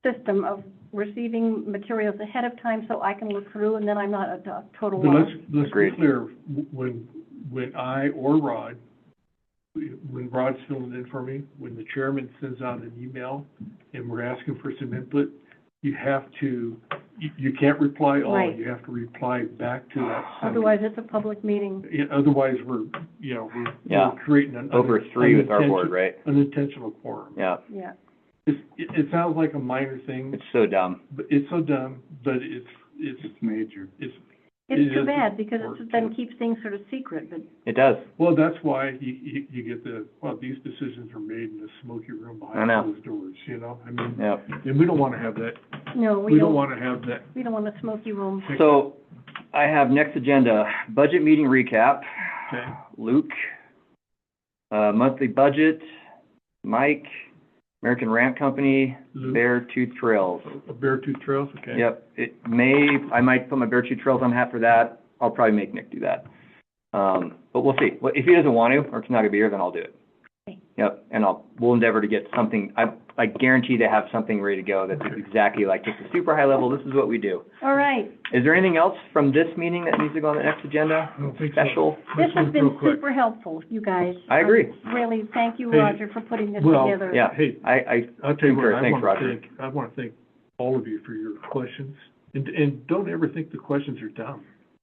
system of receiving materials ahead of time so I can look through and then I'm not a total But loss. let's be Agreed. clear, when I or Rod, when Rod's filling in for me, when the chairman sends out an email and we're asking for some input, you have to, you can't reply all, Right. you have to reply back to that. sender. Otherwise, it's a public meeting. Yeah, otherwise, we're Yeah. creating an. Over three with our board, right? Unintentional quorum. Yeah, Yeah. It sounds like a minor thing, it's so dumb. but it's so dumb, but it's It's major. It It's too is bad because important, it then too. keeps things sort of secret, but It does. Well, that's why you get these decisions are made in the smoky room I behind know. closed doors, you know? I mean, Yep. and we don't wanna have that, no, we don't wanna have that. we don't want a smoky room. So, I have next agenda, budget meeting recap. Okay. Luke, monthly budget, Mike, American Ramp Company, Luke. Beartooth Trails. Beartooth Trails, okay? Yep, I might put my Beartooth Trails on hat for that. I'll probably make Nick do that. But we'll see. If he doesn't want to, or if he's not gonna be here, then I'll do it. Okay. Yep, and we'll endeavor to get something, I guarantee to have something ready to go that's exactly like, just a super high level, this is what we do. All right. Is there anything else from this meeting that needs to go on the next agenda? I don't think so. Special? This Let's has look real been quick. super helpful, you guys. I agree. Really, thank you, Hey, Roger, for putting this well, together. Yeah, Hey, I I'll tell you what, concur. Thanks, Roger. I wanna thank all of you for your questions. And don't ever think the questions are dumb,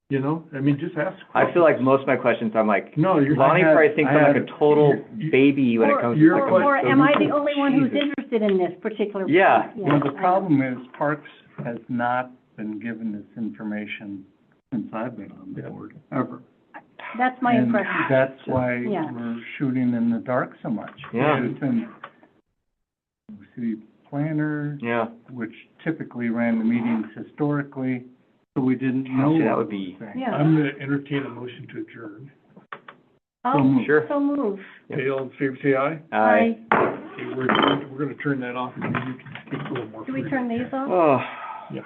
you know? I mean, just ask. I feel like most of my questions, I'm like, No, you're. Lonnie probably thinks I'm like a total you- baby when it comes to you're like quite- Or am I the only one who's Jesus. interested in this particular? Yeah. Well, the problem is Parks has not been given this information since I've been on the Yeah. board, ever. That's my And impression. that's why Yeah. we're shooting in the dark so much. Yeah. It's been city planner, yeah. which typically ran the meetings historically, so we didn't know. See, that what would was be- saying. Yeah. I'm gonna entertain a motion to adjourn. I'll Sure. so move. Okay, all in favor, say aye. Aye. Okay, we're gonna turn that off, and you can speak a little more Do we freely. turn these off? Oh. Yeah.